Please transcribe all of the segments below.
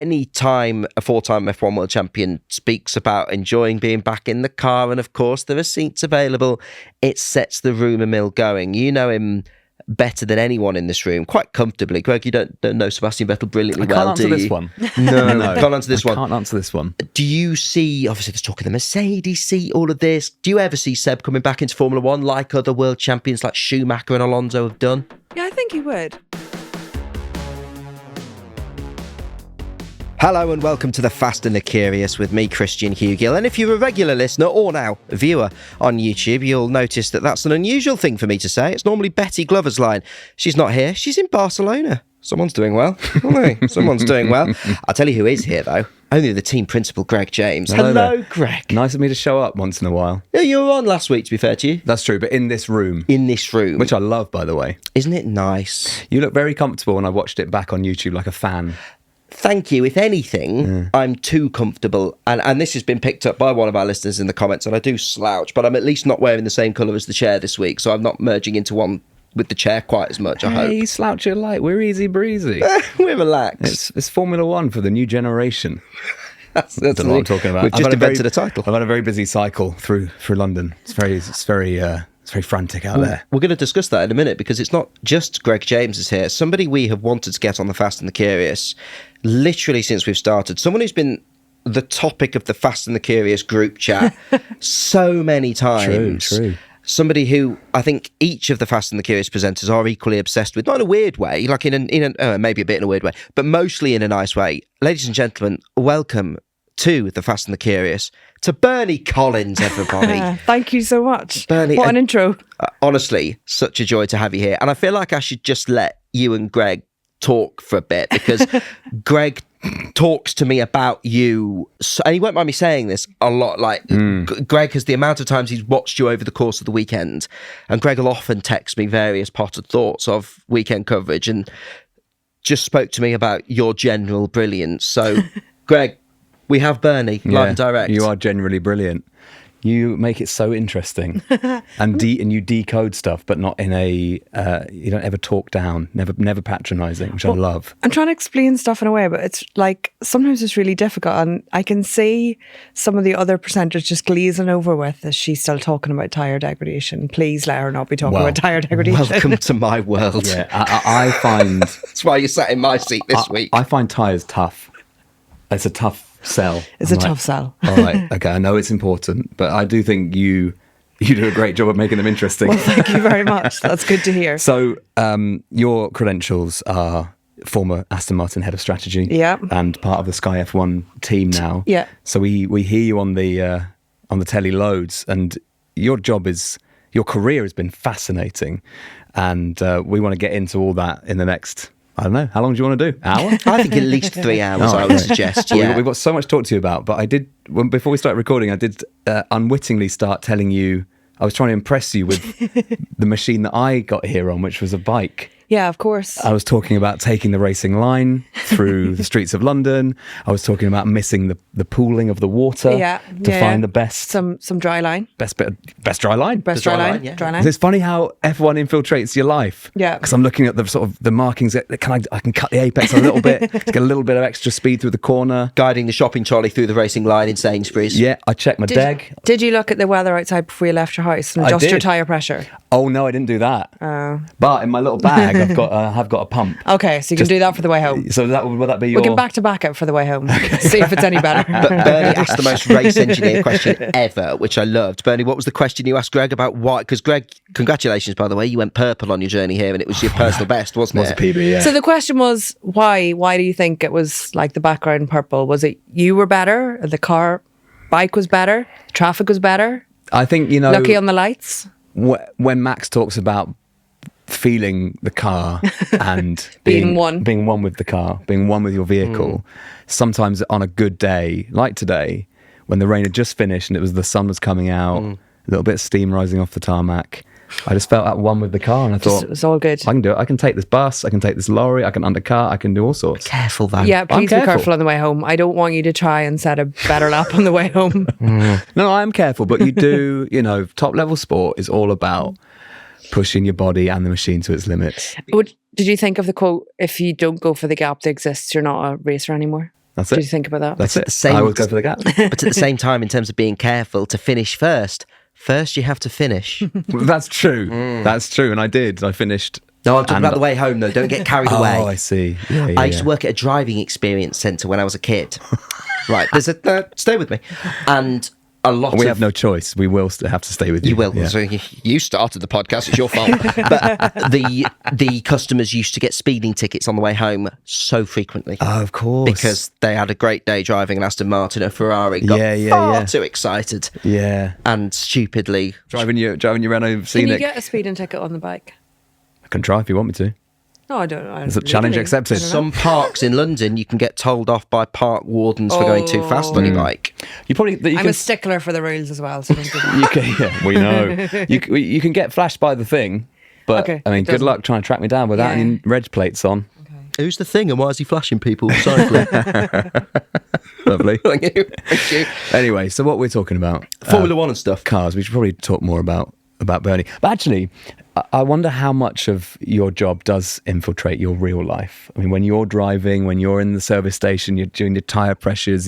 Any time a four-time F1 world champion speaks about enjoying being back in the car, and of course there are seats available, it sets the rumour mill going. You know him better than anyone in this room, quite comfortably. Greg, you don't know Sebastian Vettel brilliantly well, do you? This one. No, can't answer this one. Can't answer this one. Do you see, obviously there's talk of the Mercedes seat, all of this. Do you ever see Seb coming back into Formula One like other world champions like Schumacher and Alonso have done? Yeah, I think he would. Hello and welcome to The Fast and the Curious with me, Christian Hugill. And if you're a regular listener or now a viewer on YouTube, you'll notice that that's an unusual thing for me to say. It's normally Betty Glover's line. She's not here. She's in Barcelona. Someone's doing well. Someone's doing well. I'll tell you who is here, though. Only the team principal, Greg James. Hello, Greg. Nice of me to show up once in a while. Yeah, you were on last week, to be fair to you. That's true, but in this room. In this room. Which I love, by the way. Isn't it nice? You look very comfortable when I watched it back on YouTube like a fan. Thank you. If anything, I'm too comfortable. And this has been picked up by one of our listeners in the comments, and I do slouch, but I'm at least not wearing the same colour as the chair this week, so I'm not merging into one with the chair quite as much, I hope. Hey, slouch your light. We're easy breezy. We're relaxed. It's Formula One for the new generation. That's what I'm talking about. We've just invented a title. I've had a very busy cycle through London. It's very frantic out there. We're going to discuss that in a minute, because it's not just Greg James is here. Somebody we have wanted to get on The Fast and the Curious literally since we've started. Someone who's been the topic of the Fast and the Curious group chat so many times. True. Somebody who I think each of the Fast and the Curious presenters are equally obsessed with, not in a weird way, like maybe a bit in a weird way, but mostly in a nice way. Ladies and gentlemen, welcome to the Fast and the Curious, to Bernie Collins, everybody. Thank you so much. Bernie, what an intro. Honestly, such a joy to have you here. And I feel like I should just let you and Greg talk for a bit, because Greg talks to me about you, and he won't mind me saying this a lot, like Greg has the amount of times he's watched you over the course of the weekend, and Greg will often text me various potted thoughts of weekend coverage, and just spoke to me about your general brilliance. So Greg, we have Bernie live and direct. You are generally brilliant. You make it so interesting, and you decode stuff, but not in a you don't ever talk down, never patronising, which I love. I'm trying to explain stuff in a way, but it's like sometimes it's really difficult, and I can see some of the other presenters just glazing over with, is she still talking about tyre degradation? Please let her not be talking about tyre degradation. Welcome to my world. Yeah, I find that's why you sat in my seat this week. I find tyres tough. It's a tough sell. It's a tough sell. All right, okay, I know it's important, but I do think you do a great job of making them interesting. Well, thank you very much. That's good to hear. So, your credentials are former Aston Martin head of strategy, and part of the Sky F1 team now. Yeah. So we hear you on the telly loads, and your career has been fascinating, and we want to get into all that in the next, I don't know, how long do you want to do? Hour? I think at least 3 hours, I would suggest. Yeah. We've got so much to talk to you about, but before we started recording, I did unwittingly start telling you, I was trying to impress you with the machine that I got here on, which was a bike. Yeah, of course. I was talking about taking the racing line through the streets of London. I was talking about missing the pooling of the water to find the best... Some dry line. Best dry line. Best dry line. Yeah. Dry line. It's funny how F1 infiltrates your life. Yeah. Because I'm looking at the sort of the markings. I can cut the apex a little bit, get a little bit of extra speed through the corner. Guiding the shopping trolley through the racing line in Sainsbury's. Yeah, I checked my deg. Did you look at the weather outside before you left your house and adjust your tyre pressure? Oh no, I didn't do that. But in my little bag, I've got a pump. Okay, so you can do that for the way home. So would that be your... We can back to back it for the way home. See if it's any better. But Bernie asked the most race engineer question ever, which I loved. Bernie, what was the question you asked Greg about why? Because Greg, congratulations, by the way, you went purple on your journey here, and it was your personal best, wasn't it? It was a PB, yeah. So the question was, why? Why do you think it was like the background purple? Was it you were better? The bike was better? The traffic was better? I think, lucky on the lights? When Max talks about feeling the car and being one with the car, being one with your vehicle, sometimes on a good day like today, when the rain had just finished and the sun was coming out, a little bit of steam rising off the tarmac, I just felt at one with the car, and I thought, it was all good. I can do it. I can take this bus, I can take this lorry, I can undercut, I can do all sorts. Careful though. Yeah, please be careful on the way home. I don't want you to try and set a better lap on the way home. No, I am careful, but you do, top level sport is all about pushing your body and the machine to its limits. Did you think of the quote, if you don't go for the gap that exists, you're not a racer anymore? That's What it. do you think about that? That's But it. at the same- I always go for the gap. But at the same time, in terms of being careful to finish first you have to finish. That's true. That's true. And I did. I finished. No, I'm talking and- about the way home, though. Don't get carried away. Oh, I see. Yeah, I used to work at a driving experience centre when I was a kid. Right, there's a stay with me, and a lot. We of, have no choice. We will have to stay with you. You will. Yeah. So you started the podcast. It's your fault. But the customers used to get speeding tickets on the way home so frequently. Oh, of course. Because they had a great day driving an Aston Martin or Ferrari. Got far too excited. Yeah. And stupidly Driving your Renault Can Scenic. you get a speeding ticket on the bike? I can try if you want me to. No, I don't know. It's a challenge accepted. I don't know. Some parks in London, you can get told off by park wardens for going too fast on your bike. You probably. You I'm can, a stickler for the rules as well. So don't do that. you can, yeah, we know. You can get flashed by the thing, but Okay, I mean, it good doesn't- luck trying to track me down without Yeah. any reg plates on. Who's the thing and why is he flashing people? Cycling. Lovely. Thank you. Anyway, so what we're talking about? Formula One and stuff. Cars. We should probably talk more about Bernie. But actually, I wonder how much of your job does infiltrate your real life. I mean, when you're driving, when you're in the service station, you're doing your tyre pressures.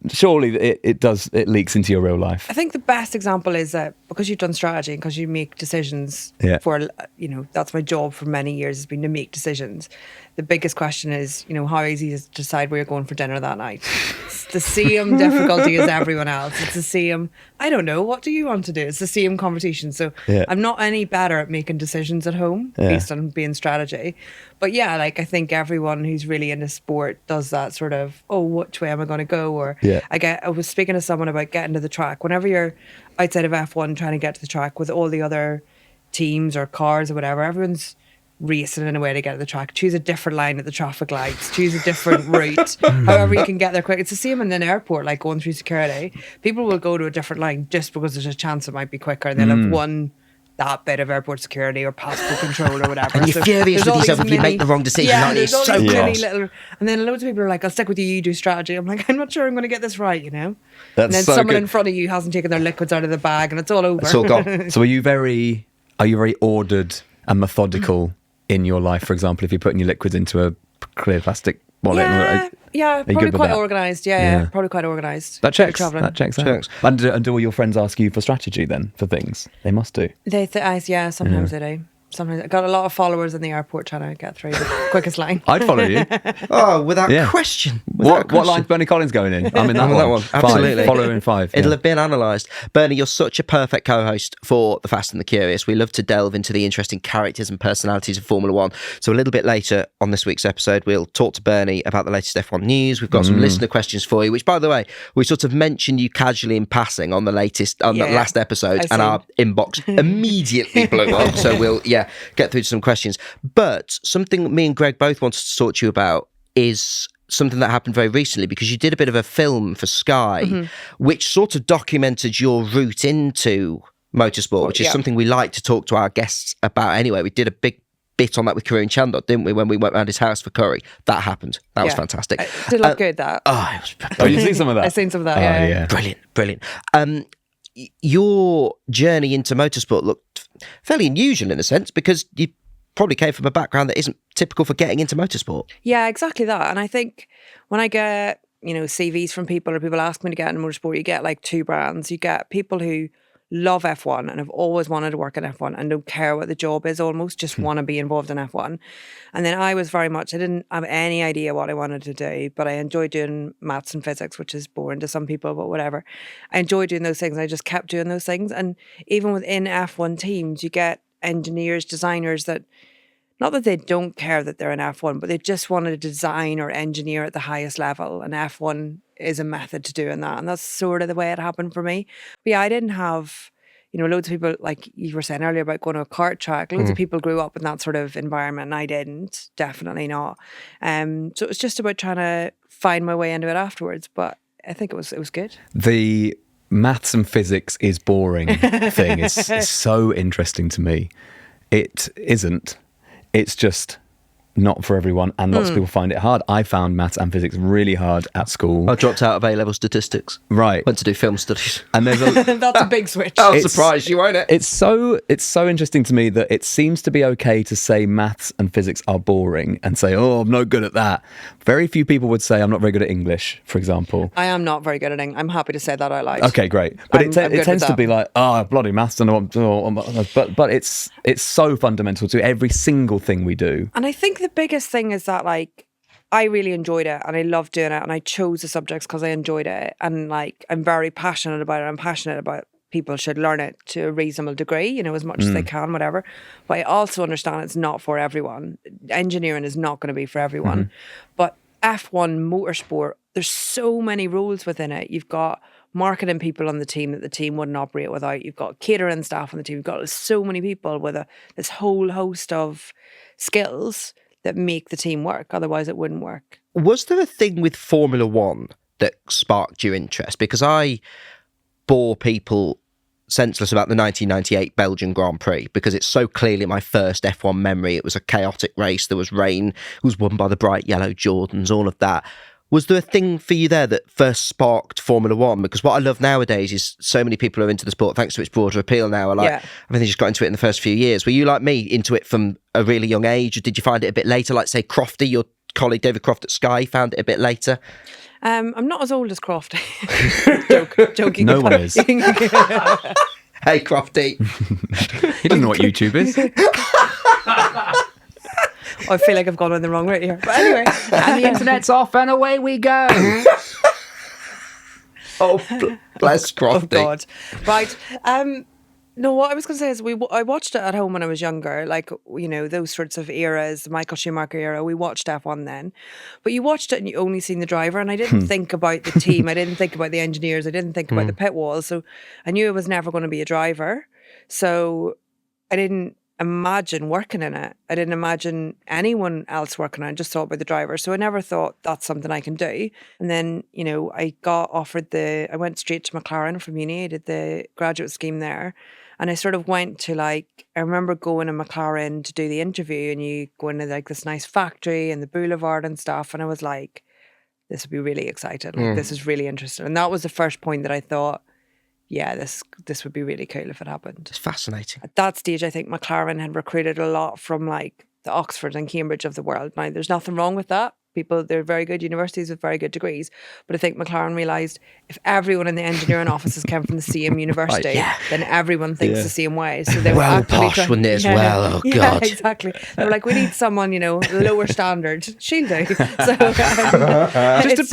Surely it leaks into your real life. I think the best example is that because you've done strategy and because you make decisions Yeah. for, that's my job for many years has been to make decisions. The biggest question is, how easy is it to decide where you're going for dinner that night? It's the same difficulty as everyone else. It's the same, I don't know, what do you want to do? It's the same conversation. So Yeah. I'm not any better at making decisions at home based on being strategy. But yeah, I think everyone who's really into sport does that sort of, which way am I going to go? Or Yeah. I was speaking to someone about getting to the track. Whenever you're outside of F1 trying to get to the track with all the other teams or cars or whatever, everyone's racing in a way to get to the track. Choose a different line at the traffic lights. Choose a different route. However you can get there quick. It's the same in an airport, like going through security. People will go to a different line just because there's a chance it might be quicker and they'll have won that bit of airport security or passport control or whatever. And you're furious there's with all yourself these if you make the wrong decision, Yeah, aren't you? there's all So these many cross. little, and then loads of people are like, I'll stick with you, you do strategy. I'm like, I'm not sure I'm going to get this right, And That's then so someone good. in front of you hasn't taken their liquids out of the bag and it's all over. It's all gone. So are you very ordered and methodical in your life? For example, if you're putting your liquids into a clear plastic wallet. Yeah, you probably good with quite that? organised. Yeah. Yeah, probably quite organised. That checks. Travelling. That checks out. Checks. And do all your friends ask you for strategy then for things? They must do. Sometimes they do. Sometimes I got a lot of followers in the airport trying to get through the quickest line. I'd follow you. Oh, without Yeah. question. What line's Bernie Collins going in? I'm in that I'm in one. that one. Absolutely. 5. Follow in 5. It'll yeah. have been analysed. Bernie, you're such a perfect co-host for The Fast and the Curious. We love to delve into the interesting characters and personalities of Formula One. So a little bit later on this week's episode, we'll talk to Bernie about the latest F1 news. We've got some listener questions for you, which, by the way, we sort of mentioned you casually in passing on the last episode, I've and seen. our inbox immediately blew up. So we'll, get through to some questions. But something me and Greg both wanted to talk to you about is something that happened very recently, because you did a bit of a film for Sky, which sort of documented your route into motorsport, which is something we like to talk to our guests about anyway. We did a big bit on that with Karun Chandot, didn't we, when we went round his house for curry? That happened. That was fantastic. It did look good, that. Oh, it was Oh, you seen some of that? I've seen some of that, Oh, yeah. brilliant. Your journey into motorsport looked fairly unusual in a sense, because you probably came from a background that isn't typical for getting into motorsport. Yeah, exactly that. And I think when I get, CVs from people or people ask me to get into motorsport, you get like two brands. You get people who love F1 and have always wanted to work in F1 and don't care what the job is, almost just want to be involved in F1. And then I was very much, I didn't have any idea what I wanted to do, but I enjoyed doing maths and physics, which is boring to some people, but whatever. I enjoyed doing those things. I just kept doing those things. And even within F1 teams, you get engineers, designers that, not that they don't care that they're in F1, but they just want to design or engineer at the highest level. And F1 is a method to doing that. And that's sort of the way it happened for me. But yeah, I didn't have, loads of people, like you were saying earlier about going to a kart track, loads of people grew up in that sort of environment and I didn't, definitely not. So it was just about trying to find my way into it afterwards. But I think it was good. The maths and physics is boring thing is so interesting to me. It isn't. It's just not for everyone, and lots of people find it hard. I found maths and physics really hard at school. I dropped out of A-level statistics. Right. Went to do film studies. And there's That's a big switch. I'll surprise you, won't it? It's so interesting to me that it seems to be okay to say maths and physics are boring and say, oh, I'm no good at that. Very few people would say I'm not very good at English, for example. I am not very good at English. I'm happy to say that out loud. Okay, great. But I'm good it tends with to that. be like, oh, bloody maths, and but it's so fundamental to every single thing we do. And I think the biggest thing is that, like, I really enjoyed it and I loved doing it, and I chose the subjects because I enjoyed it, and like I'm very passionate about it. I'm passionate about people should learn it to a reasonable degree, you know, as much as they can, whatever. But I also understand it's not for everyone. Engineering is not going to be for everyone. But F1 motorsport, there's so many rules within it. You've got marketing people on the team that the team wouldn't operate without. You've got catering staff on the team. You've got so many people with this whole host of skills that make the team work. Otherwise, it wouldn't work. Was there a thing with Formula One that sparked your interest? Because I bore people senseless about the 1998 Belgian Grand Prix because it's so clearly my first F1 memory. It was a chaotic race. There was rain. It was won by the bright yellow Jordans, all of that. Was there a thing for you there that first sparked Formula One? Because what I love nowadays is so many people are into the sport thanks to its broader appeal now. I think they just got into it in the first few years. Were you like me, into it from a really young age, or did you find it a bit later? Like, say, Crofty, your colleague David Croft at Sky, found it a bit later? I'm not as old as Crofty. Joking. No one is. Hey, Crofty. He doesn't know what YouTube is. I feel like I've gone on the wrong route here. But anyway. And the internet's off and away we go. Oh, bless Crofty. Oh, God. Right. No, what I was going to say is I watched it at home when I was younger, like, you know, those sorts of eras, the Michael Schumacher era. We watched F1 then. But you watched it and you only seen the driver, and I didn't think about the team. I didn't think about the engineers. I didn't think about the pit walls. So I knew I was never going to be a driver. So I didn't imagine working in it. I didn't imagine anyone else working on it. I just thought about the driver. So I never thought that's something I can do. And then, you know, I got offered I went straight to McLaren from uni. I did the graduate scheme there. And I sort of went to, like, I remember going to McLaren to do the interview, and you go into like this nice factory and the boulevard and stuff. And I was like, this would be really exciting. Like, this is really interesting. And that was the first point that I thought, yeah, this would be really cool if it happened. It's fascinating. At that stage, I think McLaren had recruited a lot from, like, the Oxford and Cambridge of the world. Now, there's nothing wrong with that. They're very good universities with very good degrees. But I think McLaren realised if everyone in the engineering offices came from the same university, then everyone thinks the same way. So they were Well, actively posh, wouldn't it, as well? Oh, yeah, God. exactly. They were like, we need someone, you know, lower standard. She'll do. So,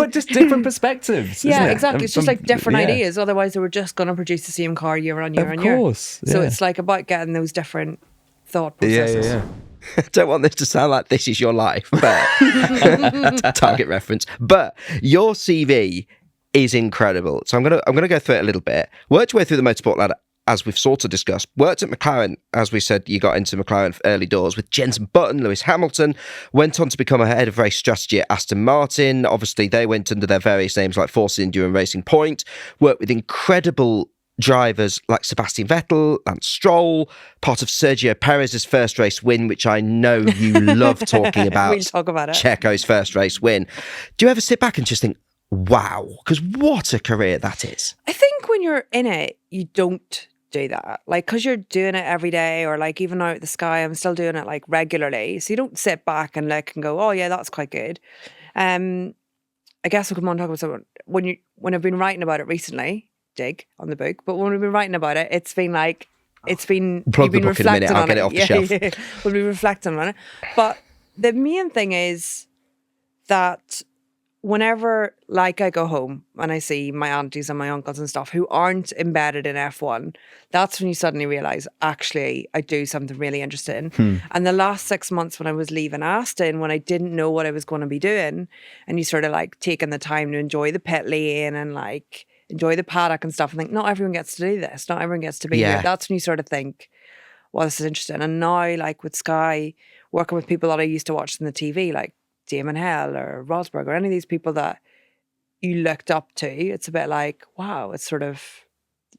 just different perspectives. yeah, isn't it? exactly. It's just like different yeah. ideas. Otherwise, they were just going to produce the same car year on year Of on year. course, So yeah. it's like about getting those different thought Yeah, processes. yeah. I don't want this to sound like This Is Your Life, but target reference. But your CV is incredible. So I'm gonna go through it a little bit. Worked your way through the motorsport ladder, as we've sort of discussed. Worked at McLaren, as we said, you got into McLaren early doors with Jenson Button, Lewis Hamilton. Went on to become a head of race strategy at Aston Martin. Obviously, they went under their various names like Force India and Racing Point. Worked with incredible drivers like Sebastian Vettel, Lance Stroll, part of Sergio Perez's first race win, which I know you love talking about. We'll talk about it. Checo's first race win. Do you ever sit back and just think, wow, because what a career that is? I think when you're in it, you don't do that. Like, because you're doing it every day, or like even out at the Sky, I'm still doing it like regularly. So you don't sit back and look and go, oh yeah, that's quite good. I guess we'll come on and talk about something. When I've been writing about it recently, dig on the book, but when we've been writing about it, it's been like, Plug the book in a minute, I'll get it off the shelf. Yeah. We'll be reflecting on it. But the main thing is that whenever, like, I go home and I see my aunties and my uncles and stuff who aren't embedded in F1, that's when you suddenly realise, actually, I do something really interesting. And the last 6 months when I was leaving Aston, when I didn't know what I was going to be doing, and you sort of like taking the time to enjoy the pit lane and like enjoy the paddock and stuff, and think, not everyone gets to do this. Not everyone gets to be here. That's when you sort of think, well, this is interesting. And now, like with Sky, working with people that I used to watch on the TV, like Damon Hill or Rosberg or any of these people that you looked up to, it's a bit like, wow, it's sort of,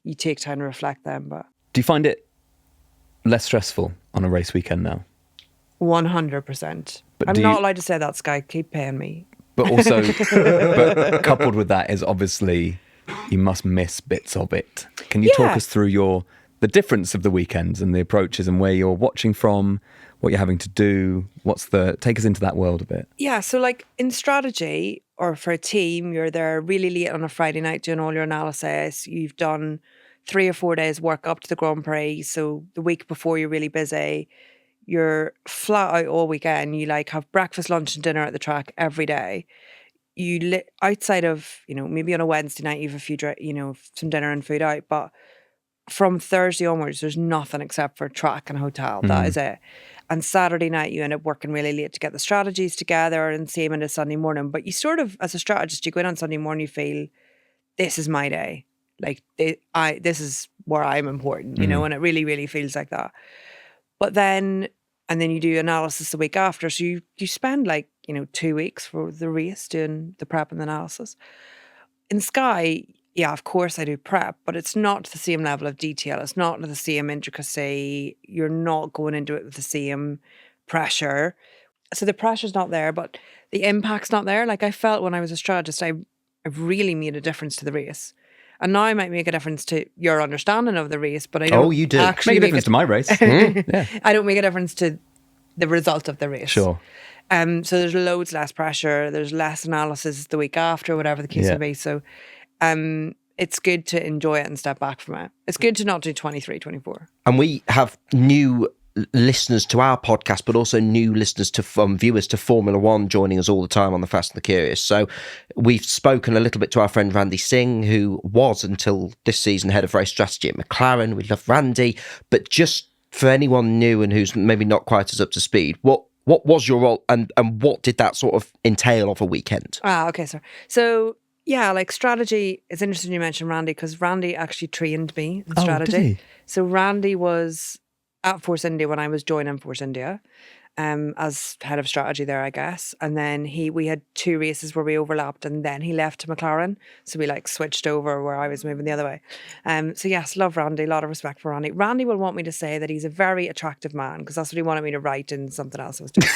you take time to reflect them. But Do you find it less stressful on a race weekend now? 100%. I'm not allowed to say that, Sky. Keep paying me. But also, but coupled with that is obviously you must miss bits of it. Can you talk us through the difference of the weekends and the approaches and where you're watching from, what you're having to do? Take us into that world a bit. Yeah, so like in strategy or for a team, you're there really late on a Friday night doing all your analysis. You've done 3 or 4 days work up to the Grand Prix. So the week before you're really busy. You're flat out all weekend. You like have breakfast, lunch and dinner at the track every day. You outside of, maybe on a Wednesday night you have a few, some dinner and food out. But from Thursday onwards, there's nothing except for track and hotel. That is it. And Saturday night, you end up working really late to get the strategies together and same into Sunday morning. But you sort of, as a strategist, you go in on Sunday morning, you feel, this is my day. Like, this is where I'm important, and it really, really feels like that. But then you do analysis the week after. So you spend 2 weeks for the race doing the prep and the analysis. In Sky, yeah, of course I do prep, but it's not to the same level of detail. It's not to the same intricacy. You're not going into it with the same pressure. So the pressure's not there, but the impact's not there. Like I felt when I was a strategist, I really made a difference to the race. And now I might make a difference to your understanding of the race, but I don't you do. actually make a difference to my race. Yeah. I don't make a difference to the result of the race. Sure. So there's loads less pressure. There's less analysis the week after, whatever the case may be. So it's good to enjoy it and step back from it. It's good to not do 23, 24. And we have new listeners to our podcast, but also new listeners to viewers to Formula One joining us all the time on the Fast and the Curious. So we've spoken a little bit to our friend Randy Singh, who was until this season head of race strategy at McLaren. We love Randy, but just for anyone new and who's maybe not quite as up to speed, what was your role and what did that sort of entail of a weekend? Okay, sorry. So yeah, like strategy, it's interesting you mentioned Randy because Randy actually trained me in strategy. Did he? So Randy was at Force India when I was joining Force India as head of strategy there, I guess. And then we had 2 races where we overlapped and then he left to McLaren. So we switched over where I was moving the other way. So yes, love Randy, a lot of respect for Randy. Randy will want me to say that he's a very attractive man because that's what he wanted me to write in something else I was doing.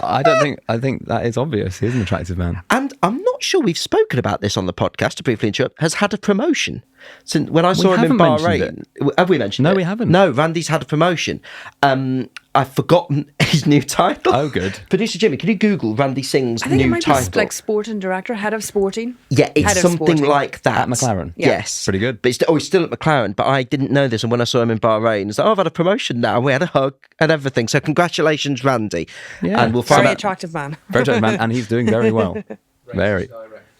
I think that is obvious. He's an attractive man. And I'm not sure we've spoken about this on the podcast, to briefly interrupt, has had a promotion. Since when I saw him in Bahrain. Have we mentioned it? No, we haven't. No, Randy's had a promotion. I've forgotten his new title. Oh, good. Producer Jimmy, can you Google Randy Singh's I think new it might title? be like sporting director, head of sporting. Yeah, it's Head of something sporting. like that. At McLaren? Yeah. Yes. Pretty good. But he's still at McLaren, but I didn't know this. And when I saw him in Bahrain, it's like, I've had a promotion now. We had a hug and everything. So congratulations, Randy. Yeah. And we'll find Very out. attractive man. Very attractive man, and he's doing very well.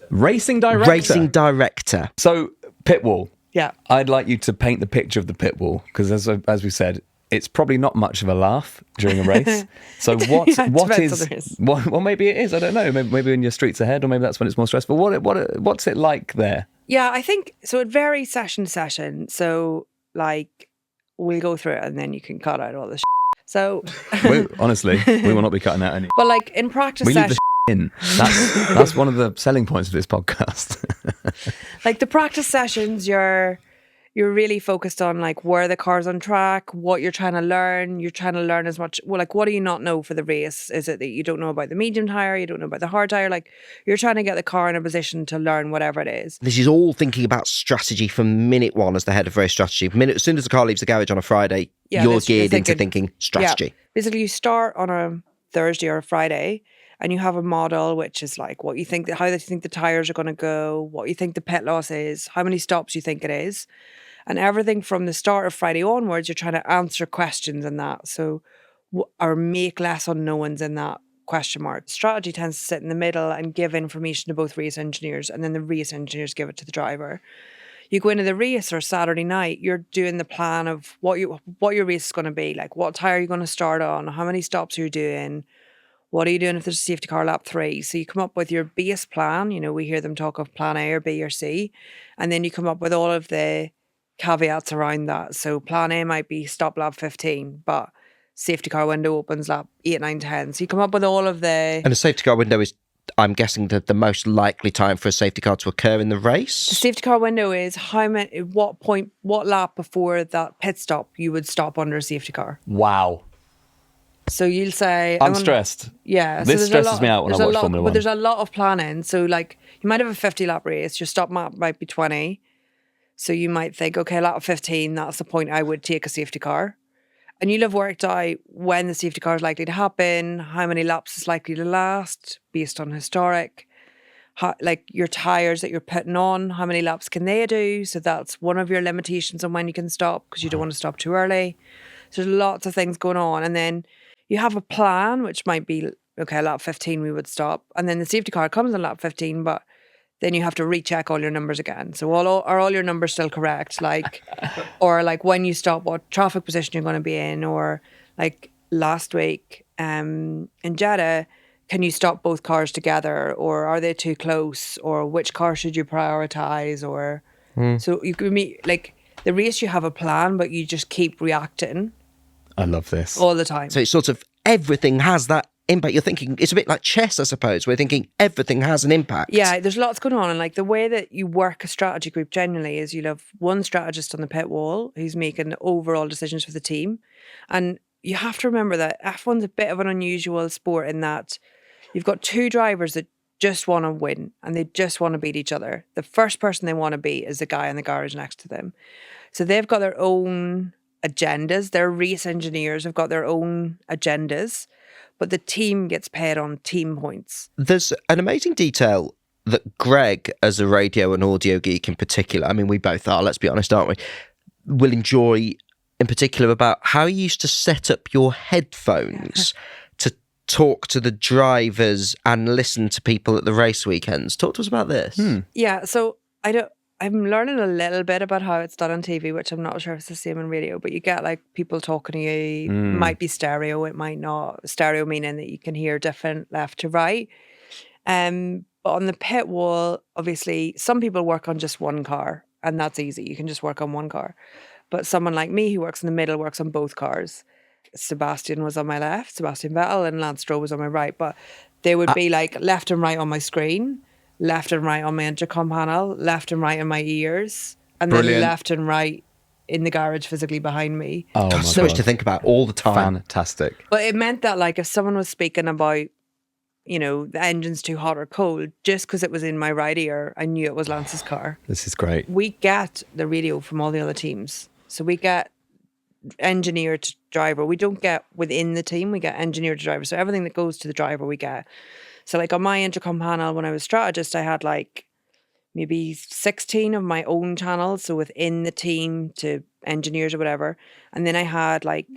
Racing director. Racing director. So, pit wall. Yeah. I'd like you to paint the picture of the pit wall because, as we said, it's probably not much of a laugh during a race. So what Yeah, it what depends is on the race. well maybe it is, I don't know, maybe when your streets ahead or maybe that's when it's more stressful. What's it like there? Yeah, I think so. It varies session to session. So we'll go through it and then you can cut out all the So, Honestly, we will not be cutting out any. but in practice We leave session, the in. That's one of the selling points of this podcast. the practice sessions, you're really focused on where the car's on track, what you're trying to learn. You're trying to learn as much. Well, what do you not know for the race? Is it that you don't know about the medium tire? You don't know about the hard tire? You're trying to get the car in a position to learn whatever it is. This is all thinking about strategy from minute one as the head of race strategy. As soon as the car leaves the garage on a Friday, you're geared into thinking strategy. Yeah. Basically, you start on a Thursday or a Friday and you have a model which is what you think, how you think the tires are going to go, what you think the pit loss is, how many stops you think it is. And everything from the start of Friday onwards, you're trying to answer questions in that. So, or make less unknowns in that question mark. Strategy tends to sit in the middle and give information to both race engineers, and then the race engineers give it to the driver. You go into the race or Saturday night, you're doing the plan of what your race is going to be. What tire are you going to start on? How many stops are you doing? What are you doing if there's a safety car lap 3? So you come up with your base plan. We hear them talk of plan A or B or C. And then you come up with all of the caveats around that. So plan A might be stop lap 15, but safety car window opens lap 8, 9, 10. So you come up with all of the... And a safety car window is, I'm guessing, the most likely time for a safety car to occur in the race? The safety car window is what lap before that pit stop you would stop under a safety car. Wow. So you'll say, I'm stressed. Yeah. This stresses me out when I watch Formula 1. But there's a lot of planning. So like you might have a 50 lap race, your stop map might be 20. So you might think, okay, lap 15, that's the point I would take a safety car. And you'll have worked out when the safety car is likely to happen, how many laps it's likely to last based on historic, like your tyres that you're putting on, how many laps can they do? So that's one of your limitations on when you can stop because you don't want to stop too early. So there's lots of things going on. And then you have a plan, which might be, okay, lap 15 we would stop. And then the safety car comes on lap 15, but then you have to recheck all your numbers again. So are all your numbers still correct? Like, or like when you stop, what traffic position you're going to be in? Or like last week in Jeddah, can you stop both cars together? Or are they too close? Or which car should you prioritize? Or so you can meet, like the race you have a plan, but you just keep reacting. I love this. All the time. So it's sort of everything has that impact. You're thinking, it's a bit like chess, I suppose. We're thinking everything has an impact. Yeah, there's lots going on. And like the way that you work a strategy group generally is you'll have one strategist on the pit wall who's making the overall decisions for the team. And you have to remember that F1's a bit of an unusual sport in that you've got two drivers that just want to win and they just want to beat each other. The first person they want to beat is the guy in the garage next to them. So they've got their own agendas. Their race engineers have got their own agendas, but the team gets paid on team points. There's an amazing detail that Greg, as a radio and audio geek in particular, I mean, we both are, let's be honest, aren't we, will enjoy in particular about how you used to set up your headphones to talk to the drivers and listen to people at the race weekends. Talk to us about this. Yeah, so I'm learning a little bit about how it's done on TV, which I'm not sure if it's the same on radio, but you get like people talking to you. It might be stereo, it might not. Stereo meaning that you can hear different left to right. But on the pit wall, obviously, some people work on just one car and that's easy. You can just work on one car. But someone like me who works in the middle works on both cars. Sebastian was on my left, Sebastian Vettel, and Lance Stroll was on my right. But they would be like left and right on my screen, left and right on my intercom panel, left and right in my ears, and then left and right in the garage physically behind me. Oh, my So much to think about all the time. Fantastic. But it meant that like if someone was speaking about, you know, the engine's too hot or cold, just because it was in my right ear, I knew it was Lance's car. This is great. We get the radio from all the other teams. So we get engineer to driver. We don't get within the team, we get engineer to driver. So everything that goes to the driver we get. So like on my intercom panel, when I was strategist, I had like maybe 16 of my own channels. So within the team to engineers or whatever. And then I had like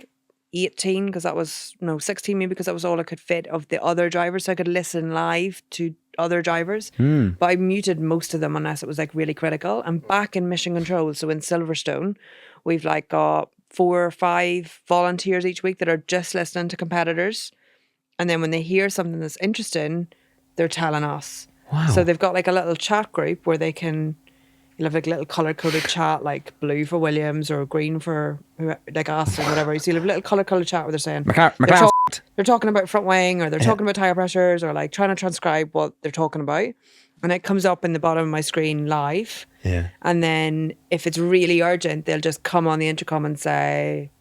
16 because that was all I could fit of the other drivers. So I could listen live to other drivers. But I muted most of them unless it was like really critical. And back in mission control, so in Silverstone, we've like got 4 or 5 volunteers each week that are just listening to competitors. And then when they hear something that's interesting, they're telling us. Wow. So they've got like a little chat group where they can, you'll have like a little colour-coded chat, like blue for Williams or green for like Aston or whatever. So you'll have a little colour-coded chat where they're saying, they're talking about front wing or they're talking about tyre pressures or like trying to transcribe what they're talking about. And it comes up in the bottom of my screen live. Yeah. And then if it's really urgent, they'll just come on the intercom and say,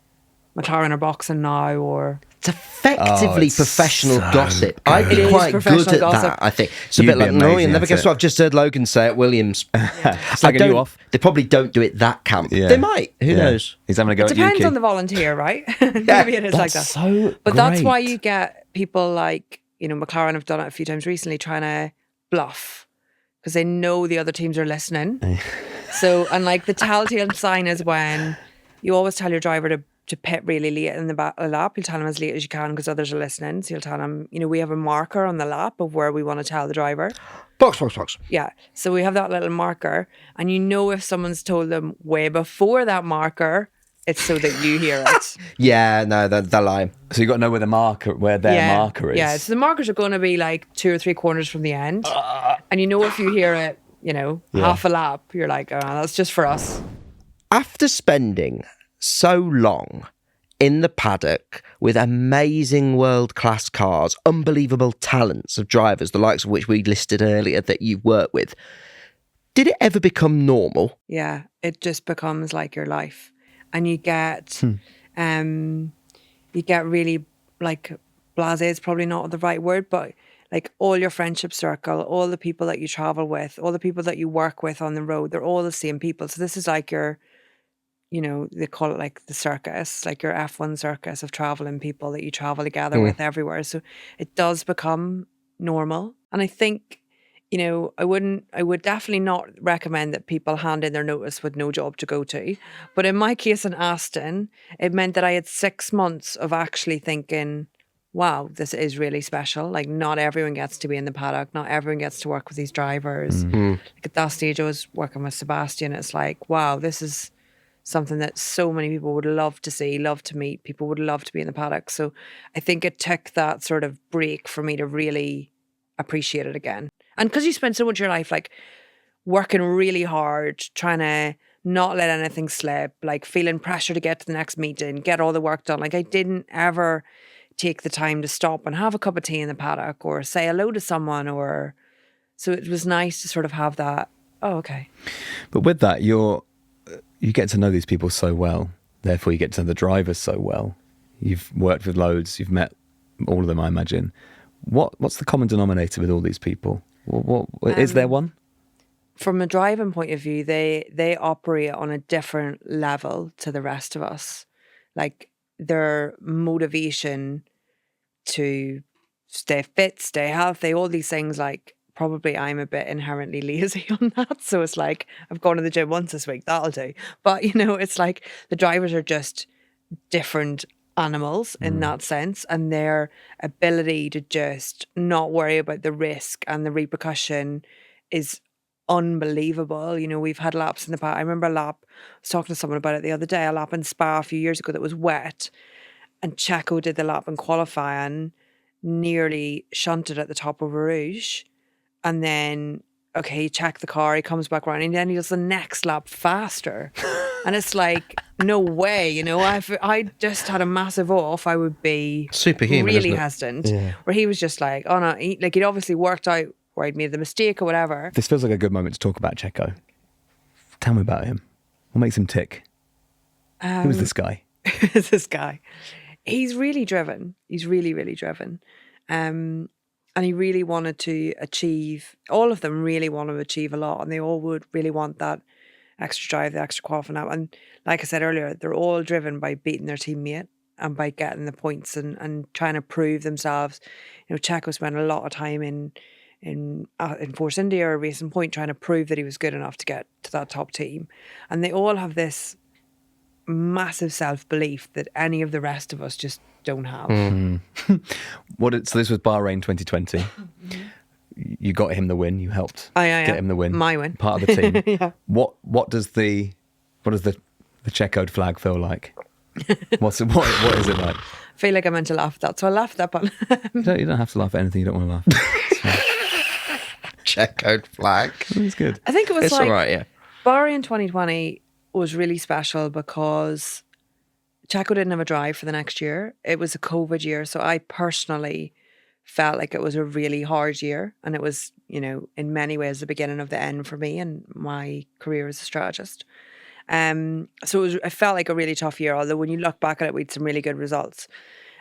McLaren are boxing now, or... It's effectively it's professional so gossip. good. I'd be It is quite good professional at gossip. that, I think. It's a You'd bit be like, no, you amazing never at guess it. what I've just heard Logan say at Williams. Slagging you off. They probably don't do it that camp. Yeah. They might. Who knows? He's having a go It at you, depends Keith. on the volunteer, right? Maybe it is like that. So But that's why great. you get people like, you know, McLaren have done it a few times recently trying to bluff because they know the other teams are listening. So, and like the telltale sign is when you always tell your driver to pit really late in the lap. You'll tell them as late as you can because others are listening. So you'll tell them, you know, we have a marker on the lap of where we want to tell the driver. Box. Yeah. So we have that little marker and you know if someone's told them way before that marker, it's so that you hear it. Yeah, no, they're lying. So you got to know where their marker is. Yeah, so the markers are going to be like 2 or 3 corners from the end. And you know if you hear it, you know, half a lap, you're like, oh, that's just for us. After spending so long in the paddock with amazing world-class cars, unbelievable talents of drivers, the likes of which we listed earlier that you've worked with, did it ever become normal? Yeah, it just becomes like your life. And you get really like blasé is probably not the right word, but like all your friendship circle, all the people that you travel with, all the people that you work with on the road, they're all the same people. So this is like your, they call it like the circus, like your F1 circus of traveling people that you travel together with everywhere. So it does become normal. And I think, I would definitely not recommend that people hand in their notice with no job to go to. But in my case in Aston, it meant that I had 6 months of actually thinking, wow, this is really special. Like, not everyone gets to be in the paddock. Not everyone gets to work with these drivers. Like at that stage, I was working with Sebastian. It's like, wow, this is something that so many people would love to see, love to meet. People would love to be in the paddock. So I think it took that sort of break for me to really appreciate it again. And because you spend so much of your life like working really hard, trying to not let anything slip, like feeling pressure to get to the next meeting, get all the work done. Like I didn't ever take the time to stop and have a cup of tea in the paddock or say hello to someone, or so it was nice to sort of have that. Oh, okay. But with that, you get to know these people so well. Therefore, you get to know the drivers so well. You've worked with loads. You've met all of them, I imagine. What's the common denominator with all these people? What is there one? From a driving point of view, they operate on a different level to the rest of us. Like their motivation to stay fit, stay healthy, all these things, like probably I'm a bit inherently lazy on that. So it's like, I've gone to the gym once this week, that'll do. But, it's like the drivers are just different animals in that sense, and their ability to just not worry about the risk and the repercussion is unbelievable. We've had laps in the past. I remember a lap, I was talking to someone about it the other day, a lap in Spa a few years ago that was wet, and Checo did the lap in qualifying, nearly shunted at the top of Rouge, and then he checked the car, he comes back around, and then he does the next lap faster. And it's like, no way, if I just had a massive off, I would be superhuman, really isn't it? hesitant. Yeah. Where he was just like, oh no, he'd obviously worked out where I'd made the mistake or whatever. This feels like a good moment to talk about Checo. Tell me about him. What makes him tick? Who is this guy? This guy. He's really driven. He's really, really driven. And he really wanted to achieve, all of them really want to achieve a lot, and they all would really want that extra drive, the extra qualifying out. And like I said earlier, they're all driven by beating their teammate and by getting the points and trying to prove themselves. Checo spent a lot of time in Force India or Racing Point trying to prove that he was good enough to get to that top team. And they all have this massive self-belief that any of the rest of us just don't have. So this was Bahrain 2020. You got him the win. You helped get him the win. My win. Part of the team. Yeah. What does the checkered flag feel like? What is it like? I feel like I meant to laugh at that, so I laughed at that. You don't have to laugh at anything you don't want to laugh. Checkered flag. It's good. I think it was It's like all right, yeah. Bahrain 2020 was really special because Checo didn't have a drive for the next year. It was a COVID year, so I personally felt like it was a really hard year, and it was, in many ways the beginning of the end for me and my career as a strategist. So it felt like a really tough year, although when you look back at it, we had some really good results.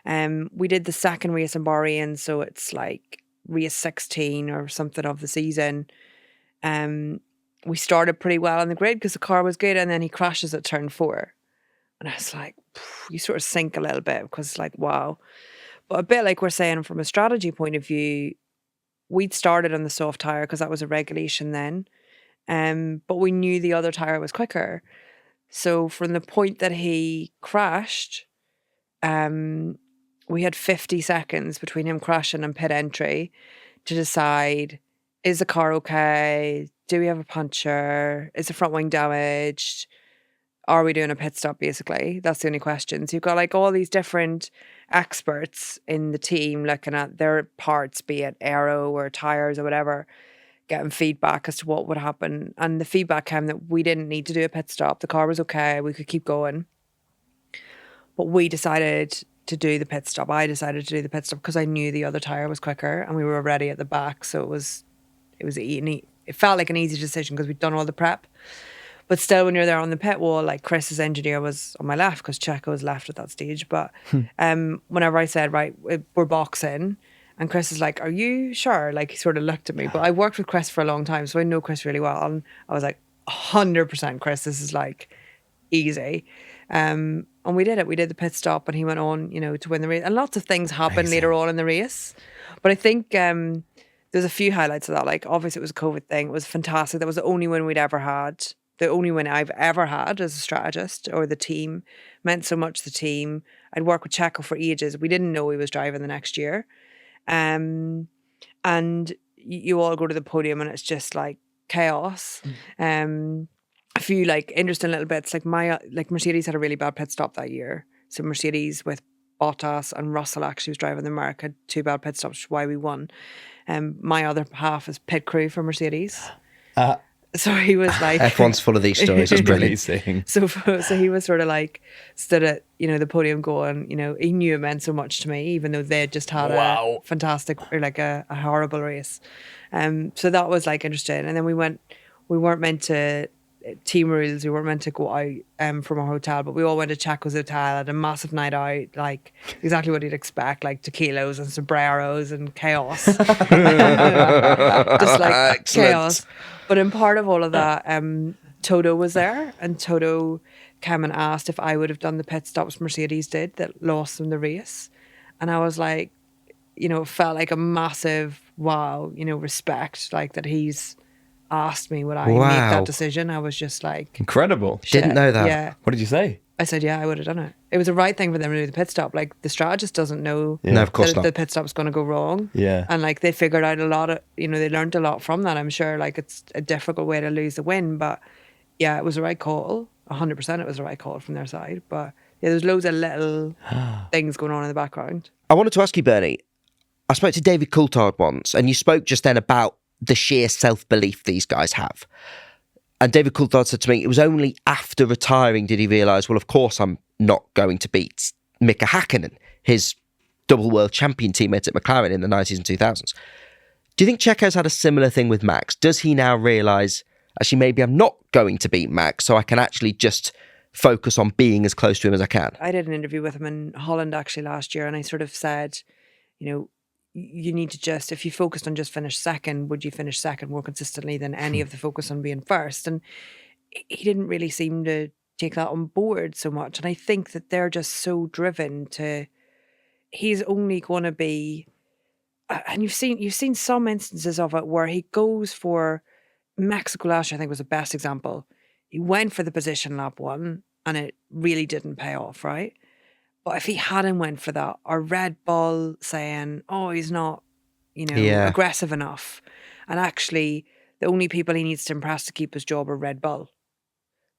We did the second race in Bahrain, so it's like race 16 or something of the season. We started pretty well on the grid because the car was good, and then he crashes at turn 4. And I was like, you sort of sink a little bit because it's like, wow. But a bit like we're saying from a strategy point of view, we'd started on the soft tyre because that was a regulation then. But we knew the other tyre was quicker. So from the point that he crashed, we had 50 seconds between him crashing and pit entry to decide, is the car okay? Do we have a puncture? Is the front wing damaged? Are we doing a pit stop, basically? That's the only question. So you've got like all these different experts in the team looking at their parts, be it aero or tyres or whatever, getting feedback as to what would happen. And the feedback came that we didn't need to do a pit stop. The car was okay. We could keep going. But we decided to do the pit stop. I decided to do the pit stop because I knew the other tyre was quicker and we were already at the back. So it felt like an easy decision because we'd done all the prep. But still, when you're there on the pit wall, like Chris's engineer was on my left because Checo was left at that stage. But whenever I said, right, we're boxing, and Chris is like, are you sure? Like, he sort of looked at me. But I worked with Chris for a long time, so I know Chris really well. And I was like, 100% Chris, this is like easy. And we did it. We did the pit stop and he went on, to win the race. And lots of things happened later on in the race. But I think there's a few highlights of that. Like, obviously it was a COVID thing. It was fantastic. That was the only win we'd ever had. The only win I've ever had as a strategist, or the team. Meant so much to the team. I'd worked with Checo for ages. We didn't know he was driving the next year. And you all go to the podium and it's just like chaos. A few like interesting little bits, like Mercedes had a really bad pit stop that year. So Mercedes with Bottas and Russell actually was driving the Merc, had 2 bad pit stops, which is why we won. My other half is pit crew for Mercedes. So he was like, F1's full of these stories. It's brilliant. So he was sort of like stood at the podium going, he knew it meant so much to me, even though they had just had a fantastic, or like a horrible race. So that was like interesting. And then we weren't meant to, team rules, we weren't meant to go out from our hotel, but we all went to Checo's hotel, had a massive night out, like exactly what you'd expect, like tequilas and sombreros and chaos. Just like Excellent. chaos. But in part of all of that, Toto was there, and Toto came and asked if I would have done the pit stops Mercedes did that lost them the race. And I was like, it felt like a massive wow, respect, like that he's asked me would I make that decision. I was just like, incredible. Shit. Didn't know that. Yeah. What did you say? I said, yeah, I would have done it. It was the right thing for them to do the pit stop. Like, the strategist doesn't know No, of course that not. the pit stop's going to go wrong. Yeah. And like, they figured out a lot of, they learned a lot from that, I'm sure. Like, it's a difficult way to lose the win, but yeah, it was the right call. 100% it was the right call from their side. But yeah, there's loads of little things going on in the background. I wanted to ask you, Bernie, I spoke to David Coulthard once, and you spoke just then about the sheer self-belief these guys have. And David Coulthard said to me, it was only after retiring did he realise, well, of course I'm not going to beat Mika Hakkinen, his double world champion teammate at McLaren in the 90s and 2000s. Do you think Checo's had a similar thing with Max? Does he now realise, actually, maybe I'm not going to beat Max, so I can actually just focus on being as close to him as I can? I did an interview with him in Holland actually last year, and I sort of said, you need to just, if you focused on just finish second, would you finish second more consistently than any of the focus on being first? And he didn't really seem to take that on board so much. And I think that they're just so driven to, he's only going to be, and you've seen some instances of it where he goes for, Mexico last year I think was the best example. He went for the position lap 1 and it really didn't pay off, right? But if he hadn't went for that, or Red Bull saying, oh, he's not, aggressive enough. And actually, the only people he needs to impress to keep his job are Red Bull.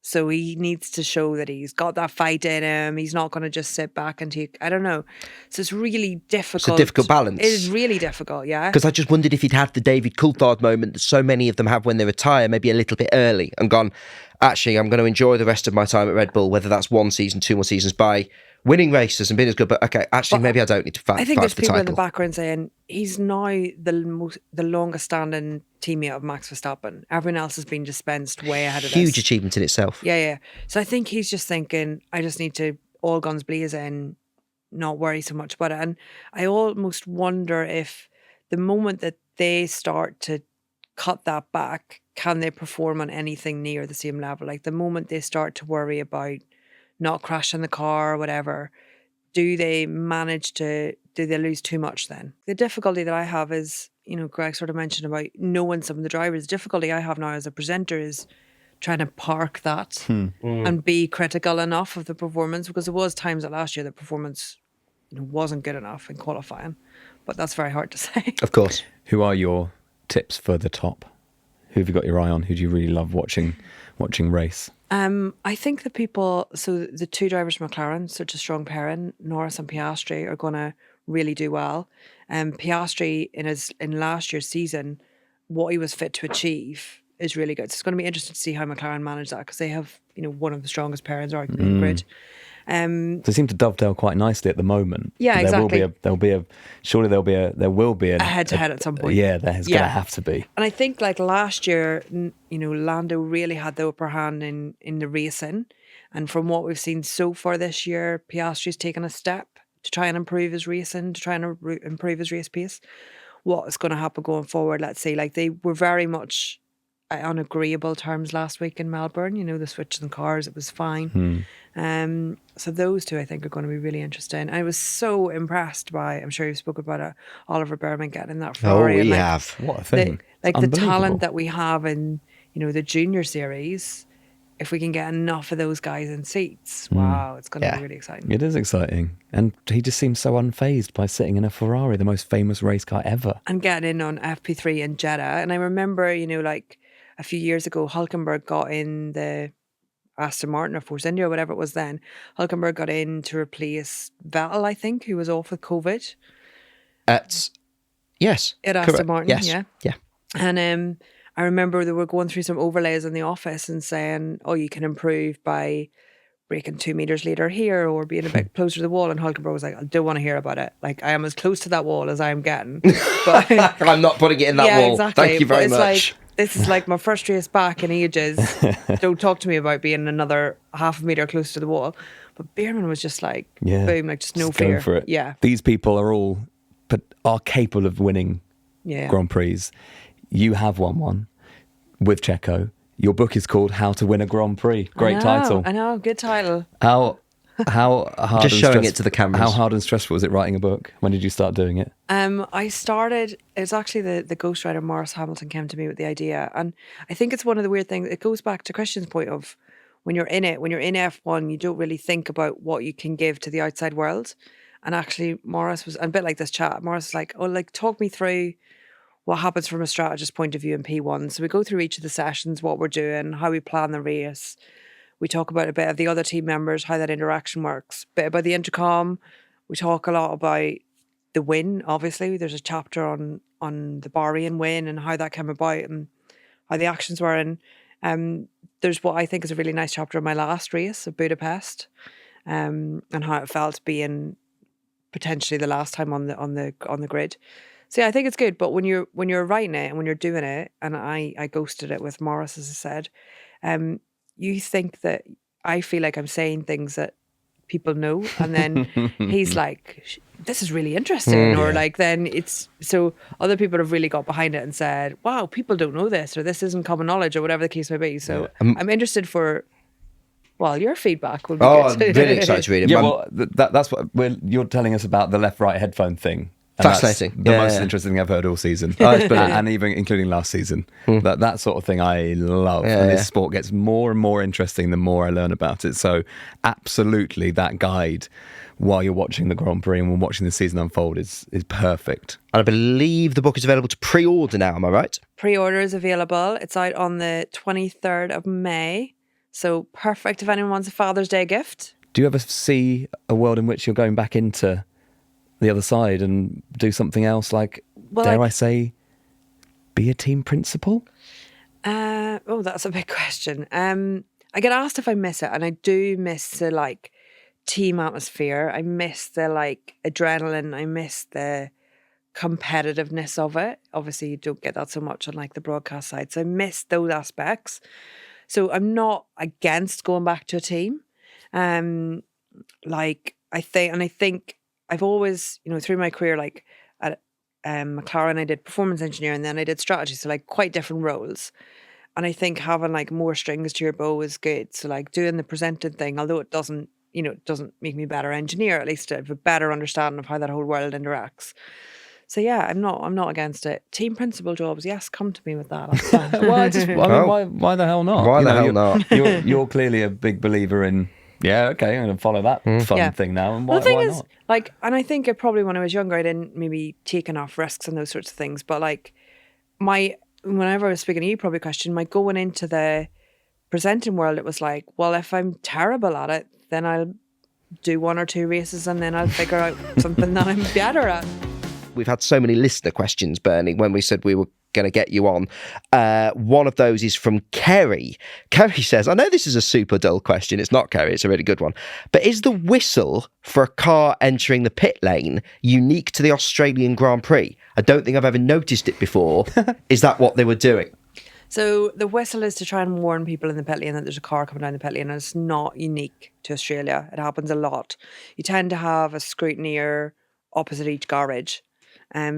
So he needs to show that he's got that fight in him. He's not going to just sit back and take, I don't know. So it's really difficult. It's a difficult balance. It is really difficult, yeah. Because I just wondered if he'd had the David Coulthard moment that so many of them have when they retire, maybe a little bit early, and gone, actually, I'm going to enjoy the rest of my time at Red Bull, whether that's 1 season, 2 more seasons, by winning races and being as good. But okay, actually, maybe I don't need to fight. I think there's for the people title. in the background saying he's now the longest standing teammate of Max Verstappen. Everyone else has been dispensed way ahead of this. Huge achievement in itself. Yeah. So I think he's just thinking, I just need to all guns blazing, not worry so much about it. And I almost wonder if the moment that they start to cut that back, can they perform on anything near the same level? Like the moment they start to worry about not crashing the car or whatever, do they lose too much then? The difficulty that I have is, Greg sort of mentioned about knowing some of the drivers. The difficulty I have now as a presenter is trying to park that and be critical enough of the performance, because there was times that last year the performance wasn't good enough in qualifying, but that's very hard to say. Of course. Who are your tips for the top? Who have you got your eye on? Who do you really love watching race? I think the people, so the 2 drivers from McLaren, such a strong pairing, Norris and Piastri, are going to really do well. Piastri in last year's season, what he was fit to achieve is really good. So it's going to be interesting to see how McLaren manage that, because they have one of the strongest pairings arguably in the grid. They seem to dovetail quite nicely at the moment. Yeah, exactly. There will be a head-to-head at some point. Yeah, there's going to have to be. And I think like last year, Lando really had the upper hand in the racing. And from what we've seen so far this year, Piastri's taken a step to try and improve his racing, to try and improve his race pace. What is going to happen going forward? Let's say, like, they were very much on agreeable terms last week in Melbourne. The switch in cars, it was fine. So those two, I think, are going to be really interesting. I was so impressed by, I'm sure you've spoken about it, Oliver Behrman getting in that Ferrari. Oh, we have. What a thing. The talent that we have in, the junior series, if we can get enough of those guys in seats, wow, it's going to be really exciting. It is exciting. And he just seems so unfazed by sitting in a Ferrari, the most famous race car ever. And getting in on FP3 in Jeddah. And I remember, like a few years ago, Hülkenberg got in the Aston Martin or Force India or whatever it was then. Hülkenberg got in to replace Vettel, I think, who was off with COVID. Yes. At Aston Martin, yes. Yeah. And I remember they were going through some overlays in the office and saying, you can improve by braking 2 meters later here or being a bit closer to the wall. And Hülkenberg was like, I don't want to hear about it. Like, I am as close to that wall as I am getting. But I'm not putting it in that wall. Exactly. Thank you very much. Like, this is like my first race back in ages. Don't talk to me about being another half a metre close to the wall. But Behrman was just like, boom, like just no Just fear. going for it. Yeah. These people are capable of winning Grand Prix. You have won one with Checo. Your book is called How to Win a Grand Prix. Great title. I know, good title. How hard just showing it to the cameras. How hard and stressful was it writing a book? When did you start doing it? I started, it was actually the ghostwriter Morris Hamilton came to me with the idea. And I think it's one of the weird things, it goes back to Christian's point of when you're in F1, you don't really think about what you can give to the outside world. And actually Morris was, a bit like this chat, Morris was like, talk me through what happens from a strategist point of view in P1. So we go through each of the sessions, what we're doing, how we plan the race. We talk about a bit of the other team members, how that interaction works. A bit about the intercom. We talk a lot about the win, obviously. There's a chapter on the Bahrain win and how that came about and how the actions were. And there's what I think is a really nice chapter on my last race of Budapest, and how it felt being potentially the last time on the grid. So yeah, I think it's good. But when you're writing it and when you're doing it, and I ghosted it with Morris, as I said, you think that I feel like I'm saying things that people know, and then he's like, this is really interesting, or like then it's, so other people have really got behind it and said, wow, people don't know this, or this isn't common knowledge, or whatever the case may be. So I'm interested for, well, your feedback will be good. I'm really excited to read it. Yeah, well, that's what you're telling us about the left-right headphone thing. And fascinating. The most interesting thing I've heard all season. And even including last season. That sort of thing I love. And this sport gets more and more interesting the more I learn about it. So absolutely that guide while you're watching the Grand Prix and watching the season unfold is perfect. And I believe the book is available to pre-order now, am I right? Pre-order is available. It's out on the 23rd of May. So perfect if anyone wants a Father's Day gift. Do you ever see a world in which you're going back into the other side and do something else, like, dare I say, be a team principal? That's a big question. I get asked if I miss it, and I do miss the team atmosphere. I miss the adrenaline. I miss the competitiveness of it. Obviously, you don't get that so much on the broadcast side. So I miss those aspects. So I'm not against going back to a team. I think I've always, through my career, at McLaren, I did performance engineering, and then I did strategy. So quite different roles. And I think having more strings to your bow is good. So doing the presented thing, although it doesn't make me a better engineer, at least I have a better understanding of how that whole world interacts. So yeah, I'm not against it. Team principal jobs, yes, come to me with that. Why the hell not? Why the hell not? You're clearly a big believer in, I'm going to follow that fun thing now. And why not? And I think probably when I was younger, I didn't maybe take enough risks and those sorts of things. But whenever I was speaking to you, probably question, my going into the presenting world, it was well, if I'm terrible at it, then I'll do 1 or 2 races and then I'll figure out something that I'm better at. We've had so many listener questions, Bernie, when we said we were going to get you on. One of those is from Kerry. Kerry says, I know this is a super dull question. It's not, Kerry. It's a really good one. But is the whistle for a car entering the pit lane unique to the Australian Grand Prix? I don't think I've ever noticed it before. Is that what they were doing? So the whistle is to try and warn people in the pit lane that there's a car coming down the pit lane, and it's not unique to Australia. It happens a lot. You tend to have a scrutineer opposite each garage.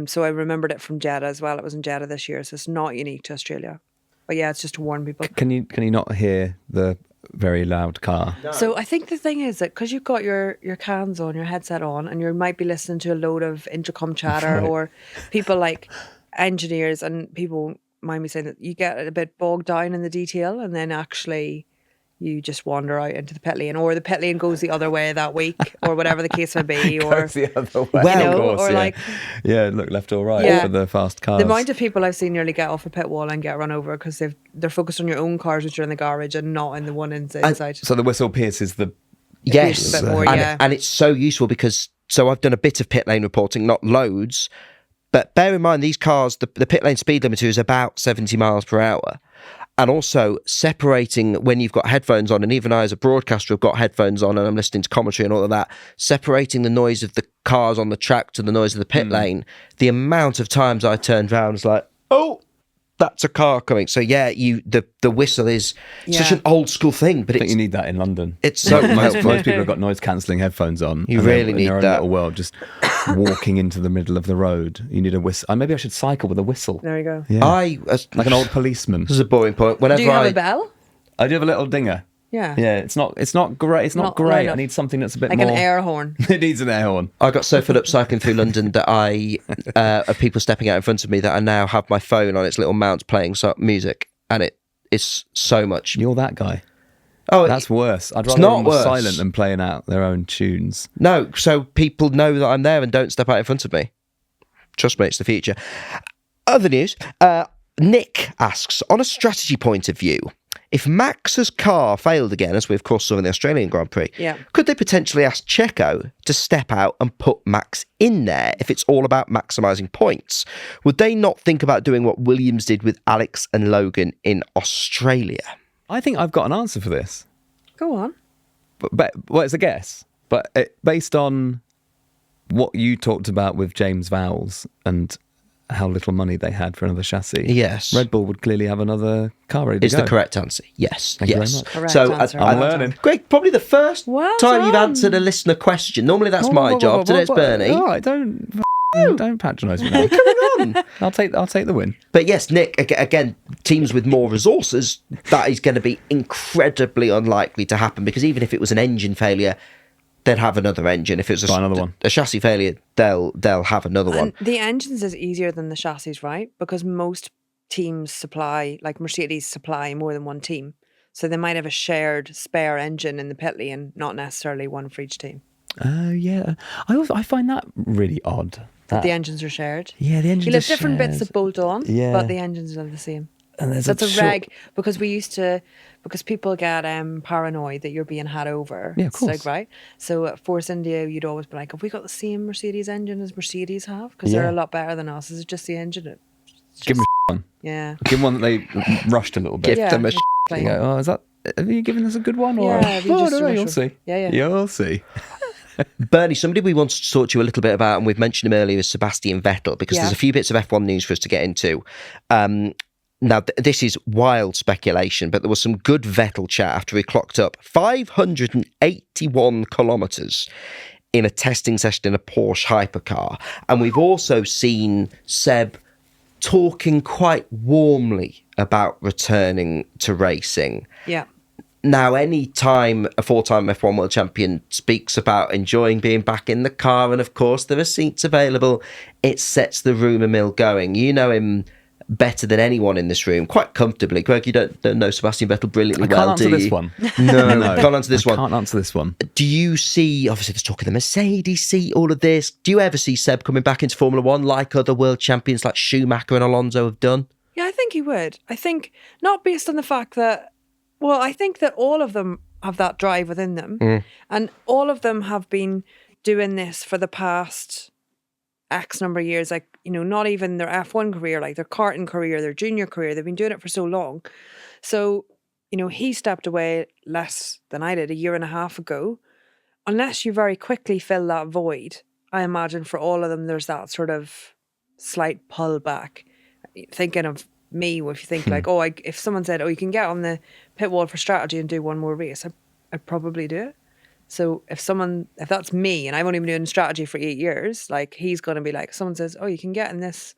So I remembered it from Jeddah as well. It was in Jeddah this year, so it's not unique to Australia. But yeah, it's just to warn people. Can you not hear the very loud car? No. So I think the thing is that because you've got your cans on, your headset on, and you might be listening to a load of intercom chatter or people like engineers and people mind me saying that you get a bit bogged down in the detail, and then actually you just wander out into the pit lane, or the pit lane goes the other way that week, or whatever the case may be, or Goes the other way. Well, of course, or yeah. like look left or right Yeah. for the fast cars. the amount of people I've seen nearly get off a pit wall and get run over because they're focused on your own cars which are in the garage and not in the one inside. So the whistle pierces the. Yes, A bit more, and, yeah. and it's so useful because I've done a bit of pit lane reporting, not loads, but bear in mind these cars, the pit lane speed limiter is about 70 miles per hour. And also separating when you've got headphones on, and even I as a broadcaster have got headphones on and I'm listening to commentary and all of that, separating the noise of the cars on the track to the noise of the pit lane, the amount of times I turned around was like, oh, that's a car coming. So yeah, the whistle is such an old school thing, but I think you need that in London. it's so most helpful. people have got noise cancelling headphones on. You and they're really in need their own that. little world, just walking into the middle of the road. You need a whistle. Maybe I should cycle with a whistle. There you go. Yeah. Like Like an old policeman. This is a boring point. Whenever Do you have a bell? I do have a little dinger. Yeah. Yeah, it's not great. It's not Not great. loud I enough. need something that's a bit Like more. an air horn. It needs an air horn. I got so fed up cycling through London that I of people stepping out in front of me that I now have my phone on its little mount playing music, and it is so much. You're that guy. Oh, That's worse. I'd rather not everyone was worse. silent than playing out their own tunes. no. So people know that I'm there and don't step out in front of me. Trust me, it's the future. Other news. Nick asks, on a strategy point of view, if Max's car failed again, as we of course saw in the Australian Grand Prix, could they potentially ask Checo to step out and put Max in there if it's all about maximising points? Would they not think about doing what Williams did with Alex and Logan in Australia? I think I've got an answer for this. Go on. But well, it's a guess. But based on what you talked about with James Vowles and how little money they had for another chassis. Yes. Red Bull would clearly have another car ready to Is go. the correct answer. Yes. Thank you yes. very much. Correct So answer. I'm Well learning. done. Greg, probably the first Well time you've done. answered a listener question. Normally that's my job. Today it's Bernie. All right, don't patronise me now. Coming on. I'll take the win. But yes, Nick, again, teams with more resources, that is going to be incredibly unlikely to happen, because even if it was an engine failure, they'd have another engine. If it was Buy another one. a chassis failure, they'll have another one. And the engines is easier than the chassis, right? Because most teams supply, like Mercedes supply more than one team. So they might have a shared spare engine in the pit lane, not necessarily one for each team. Yeah. I find that really odd. That the engines are shared. Yeah, the engines You'll have are different bits shared. that bolt on, Yeah. but the engines are the same. And there's That's a short- reg, because because people get paranoid that you're being had over. Yeah, of It's course. like, right? So at Force India, you'd always be like, have we got the same Mercedes engine as Mercedes have? Because Yeah. they're a lot better than us. Is it just the engine? Give them a one. Yeah. Give them one that they rushed a little bit. Give them a like- You go, oh, is that? Have you given us a good one? Or Yeah, have you oh, just no, rushed you'll one? see. Yeah. You'll see. Bernie, somebody we wanted to talk to you a little bit about, and we've mentioned him earlier, is Sebastian Vettel, because there's a few bits of F1 news for us to get into. Now, this is wild speculation, but there was some good Vettel chat after he clocked up 581 kilometres in a testing session in a Porsche hypercar. And we've also seen Seb talking quite warmly about returning to racing. Yeah. Now, any time a four-time F1 world champion speaks about enjoying being back in the car, and of course there are seats available, it sets the rumour mill going. You know him better than anyone in this room, quite comfortably. Greg, you don't know Sebastian Vettel brilliantly well, do you? This one. No, can't answer this I one. can't answer this one. Do you see, obviously there's talk of the Mercedes seat, all of this. Do you ever see Seb coming back into Formula One like other world champions like Schumacher and Alonso have done? Yeah, I think he would. I think not based on the fact that, well, I think that all of them have that drive within them. And all of them have been doing this for the past X number of years, like, you know, not even their F1 career, like their karting career, their junior career. They've been doing it for so long. So, you know, he stepped away less than I did a year and a half ago. Unless you very quickly fill that void, I imagine for all of them, there's that sort of slight pull back. Thinking of me, if you think like, if someone said, you can get on the pit wall for strategy and do one more race, I'd probably do it. So if that's me, and I've only been doing strategy for 8 years, like he's going to be like, someone says, you can get in this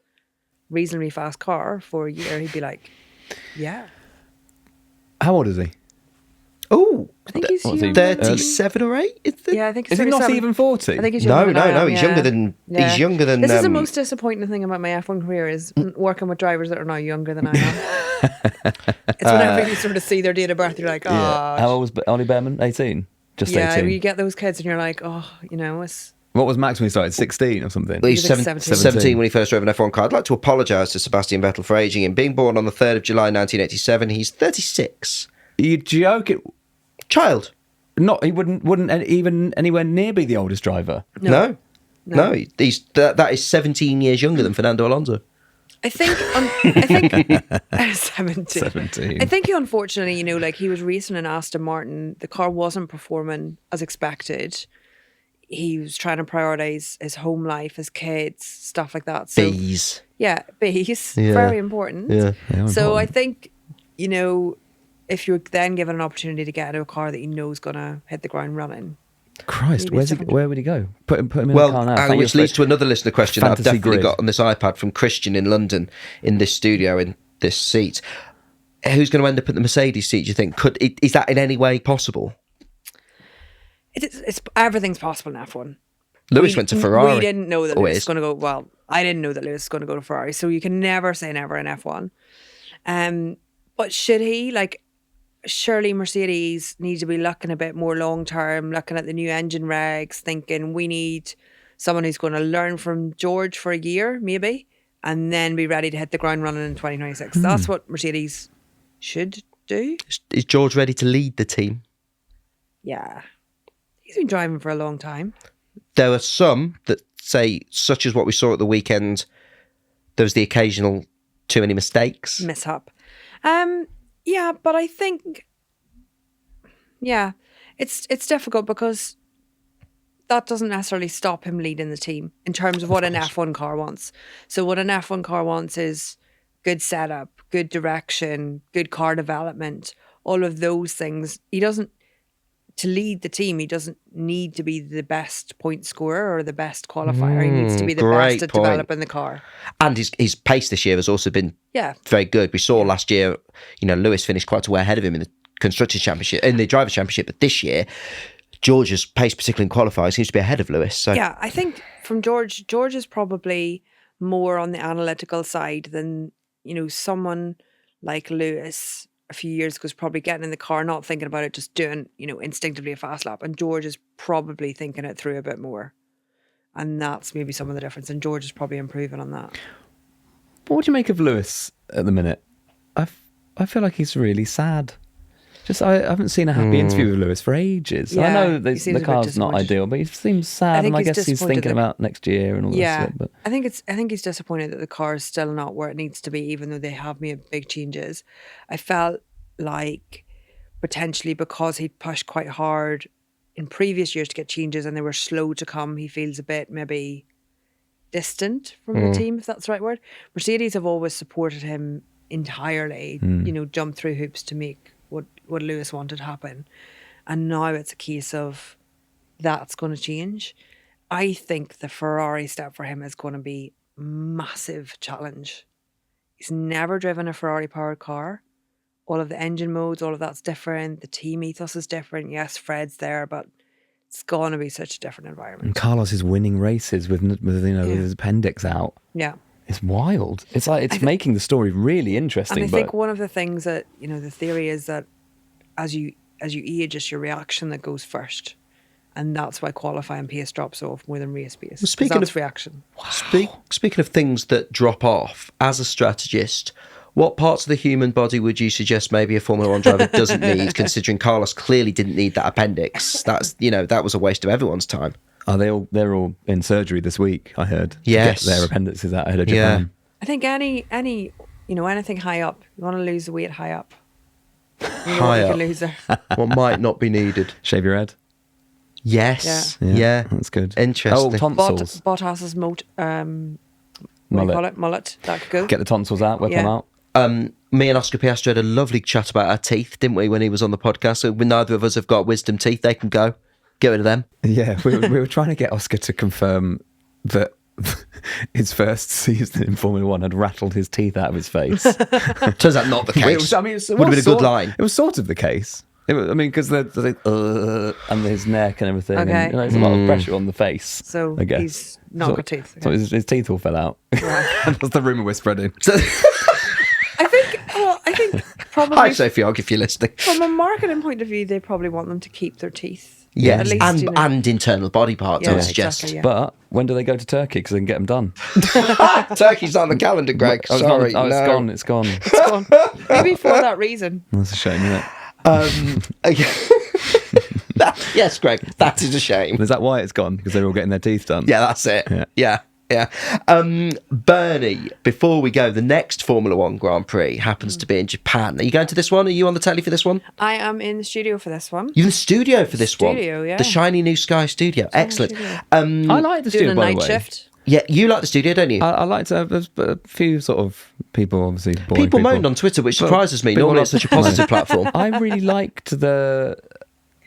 reasonably fast car for a year, he'd be like, yeah. How old is he? Oh, I think he's 37 or 8. Yeah, I think he's Is he not 37. even 40? I think he's younger than I am, He's yeah. younger than. Yeah. He's younger than. This is the most disappointing thing about my F1 career is working with drivers that are now younger than I am. It's whenever you sort of see their date of birth, you're like, oh. Yeah. How old was Ollie Behrman? 18? Just 18? Yeah, you get those kids and you're like, you know, it's... What was Max when he started? 16 or something? Well, he's He was 17 when he first drove an F1 car. I'd like to apologise to Sebastian Vettel for ageing him. Being born on the 3rd of July 1987, he's 36. Are you joking? Child. Not, he wouldn't even anywhere near be the oldest driver. No. He's that is 17 years younger than Fernando Alonso. I think 17. I think he, unfortunately, you know, like he was racing in Aston Martin. The car wasn't performing as expected. He was trying to prioritise his home life, his kids, stuff like that. So, Bees. Yeah, bees. Yeah. Very important. Yeah. So I think, you know, if you're then given an opportunity to get into a car that you know is going to hit the ground running. Christ, where would he go? Put him in a car now. Well, which leads to another listener question that I've Fantasy definitely grid. got on this iPad from Christian in London, in this studio, in this seat. Who's going to end up at the Mercedes seat, do you think? Is that in any way possible? It's everything's possible in F1. Lewis went to Ferrari. We didn't know that Oh, Lewis it was is. going to go. Well, I didn't know that Lewis was going to go to Ferrari. So you can never say never in F1. But should he? Like, surely Mercedes need to be looking a bit more long term, looking at the new engine regs, thinking we need someone who's going to learn from George for a year, maybe, and then be ready to hit the ground running in 2026. That's what Mercedes should do. Is George ready to lead the team? Yeah. He's been driving for a long time. There are some that say, such as what we saw at the weekend, there was the occasional too many mistakes. Mishap. Yeah, but I think, it's difficult because that doesn't necessarily stop him leading the team in terms of what an F1 car wants. So what an F1 car wants is good setup, good direction, good car development, all of those things. To lead the team, he doesn't need to be the best point scorer or the best qualifier. He needs to be the best at developing the car. And his pace this year has also been very good. We saw last year, you know, Lewis finished quite a way ahead of him in the Constructors' Championship, in the Drivers' Championship, but this year, George's pace, particularly in qualifiers, seems to be ahead of Lewis. So. Yeah, I think from George is probably more on the analytical side than, you know, someone like Lewis a few years ago was probably getting in the car, not thinking about it, just doing, you know, instinctively a fast lap. And George is probably thinking it through a bit more. And that's maybe some of the difference. And George is probably improving on that. What do you make of Lewis at the minute? I feel like he's really sad. I haven't seen a happy interview with Lewis for ages. Yeah, I know he seems a the bit car's not disappointed. ideal, but he seems sad, and I guess he's disappointed thinking about next year and all this shit. But I think he's disappointed that the car is still not where it needs to be, even though they have made big changes. I felt like potentially because he'd pushed quite hard in previous years to get changes and they were slow to come, he feels a bit maybe distant from the team, if that's the right word. Mercedes have always supported him entirely, you know, jumped through hoops to make what Lewis wanted happen. And now it's a case of that's going to change. I think the Ferrari step for him is going to be massive challenge. He's never driven a Ferrari powered car. All of the engine modes, all of that's different. The team ethos is different. Yes, Fred's there, but it's going to be such a different environment. and Carlos is winning races with with his appendix out. Yeah. It's wild. It's like it's making the story really interesting. And I think one of the things that, you know, the theory is that as you age, it's your reaction that goes first. And that's why qualifying pace drops off more than race pace. Speaking That's of reaction. Speaking of things that drop off, as a strategist, what parts of the human body would you suggest maybe a Formula One driver doesn't need, considering Carlos clearly didn't need that appendix? That's, you know, that was a waste of everyone's time. They're all in surgery this week, I heard. Yes. To get their appendices out ahead of Japan. I think anything high up, you want to lose the weight high up. You know High what you up. can lose there. What might not be needed. Shave your head. Yes. Yeah. That's good. Interesting. Oh, tonsils. Bottas's what do you call it? Mullet. That could go. Get the tonsils out, whip them out. Me and Oscar Piastri had a lovely chat about our teeth, didn't we, when he was on the podcast? So neither of us have got wisdom teeth. They can go. Get rid of them. Yeah, we were trying to get Oscar to confirm that his first season in Formula One had rattled his teeth out of his face. Turns out not the case. Would have been a good line. It was sort of the case. Because and his neck and everything. Okay. And, there's a lot of pressure on the face. So I guess. he's not got teeth. So Okay. his teeth all fell out. Right. That's the rumour we're spreading. So, I think probably hi, Sophie Ogg, if you're listening. from a marketing point of view, they probably want them to keep their teeth. Yes, At least, and, you know. and internal body parts, I Yeah, would suggest. exactly, yeah. But when do they go to Turkey? Because they can get them done. Turkey's on the calendar, Greg. Oh, it's Sorry. not- no. It's gone. It's gone. Maybe for that reason. That's a shame, isn't it? Yes, Greg, that is a shame. Is that why it's gone? Because they're all getting their teeth done? Yeah, that's it. Yeah. Yeah. Bernie, before we go, the next Formula One Grand Prix happens to be in Japan. Are you going to this one? Are you on the telly for this one? I am in the studio for this one. You're in the studio for this one? Studio, yeah. The shiny new Sky studio. Excellent. studio. I like the Doing studio, a by the night way. shift. Yeah, you like the studio, don't you? I like to have a few sort of people, obviously. boring People moaned on Twitter, which surprises me. people Normally like- it's such a positive platform. I really liked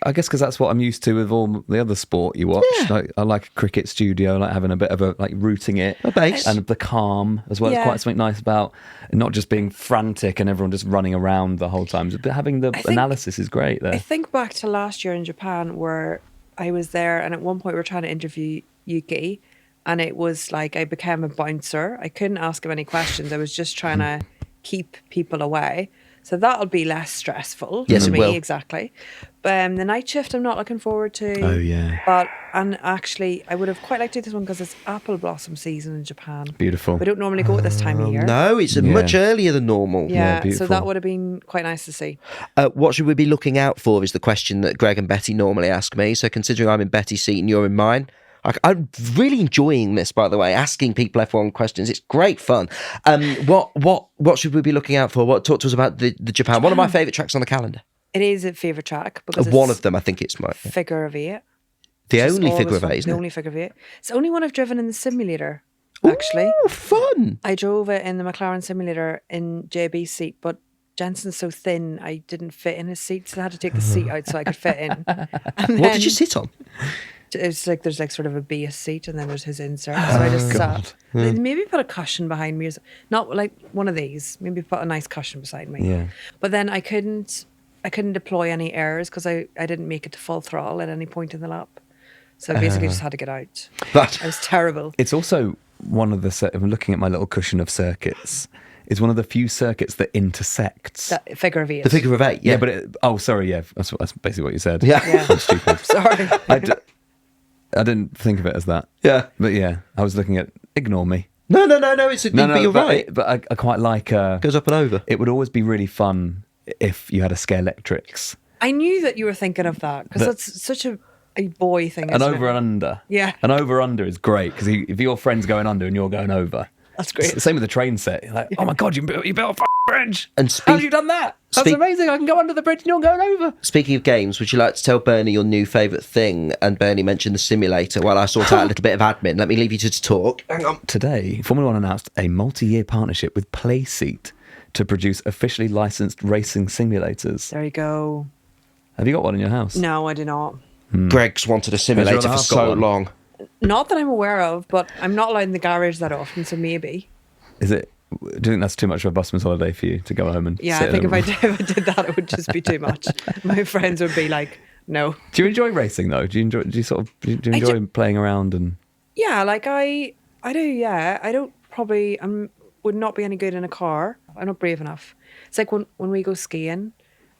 I guess because that's what I'm used to with all the other sport you watch. Yeah. Like, I like a cricket studio, I like having a bit of rooting it. A base. And the calm as well. Yeah. It's quite something nice about not just being frantic and everyone just running around the whole time. But having the think- analysis is great I there. think back to last year in Japan where I was there and at one point we were trying to interview Yuki and it was like I became a bouncer. I couldn't ask him any questions. I was just trying to keep people away. So that'll be less stressful Yes, to it me, will. exactly. But the night shift I'm not looking forward to. Oh, yeah. And actually I would have quite liked to do this one because it's apple blossom season in Japan. Beautiful. We don't normally go at this time of year. No, it's much earlier than normal. Yeah, so beautiful. that would have been quite nice to see. What should we be looking out for is the question that Greg and Betty normally ask me. So considering I'm in Betty's seat and you're in mine, I'm really enjoying this, by the way, asking people F1 questions. It's great fun. What should we be looking out for? Talk to us about the Japan. One of my favourite tracks on the calendar. It is a favourite track because One it's of them, I think it's my figure of eight. the Which is only figure always of fun. eight, isn't The it? only figure of eight. It's the only one I've driven in the simulator, actually. Ooh, fun. I drove it in the McLaren simulator in JB's seat, but Jensen's so thin, I didn't fit in his seat, so I had to take the seat out so I could fit in. And What did you sit on? It's like there's like sort of a base seat and then there's his insert. So I just sat. Maybe put a cushion behind me. Not like one of these. Maybe put a nice cushion beside me. Yeah. But then I couldn't deploy any airs because I didn't make it to full throttle at any point in the lap. So I basically just had to get out. But I was terrible. It's also one of the, I'm looking at my little cushion of circuits, it's one of the few circuits that intersects. That figure of eight. the figure of eight, Yeah, but sorry, yeah, that's basically what you said. Yeah. Yeah. I'm stupid. Sorry. I didn't think of it as that. Yeah. But yeah, I was looking at, ignore me. No. It's but you're right. But I quite like, Goes up and over. it would always be really fun if you had a Scalextrics. I knew that you were thinking of that because that's such a boy thing. An isn't over it? and under. Yeah. An over under is great because if your friend's going under and you're going over. That's great. Same with the train set. You're like, oh my God, you built a f***ing bridge. And How have you done that? That's amazing. I can go under the bridge and you're going over. Speaking of games, would you like to tell Bernie your new favourite thing? And Bernie mentioned the simulator while I sort out a little bit of admin. Let me leave you to talk. Hang on. Today, Formula One announced a multi-year partnership with Playseat to produce officially licensed racing simulators. There you go. Have you got one in your house? No, I do not. Greg's wanted a simulator for have so got one? long. Not that I'm aware of, but I'm not allowed in the garage that often, so maybe. Is it? Do you think that's too much of a busman's holiday for you to go home and Yeah, sit I think in if I did that, it would just be too much. My friends would be like, no. Do you enjoy racing though? Do you enjoy playing around and? Yeah, like I do, yeah. I don't probably, would not be any good in a car. I'm not brave enough. It's like when we go skiing,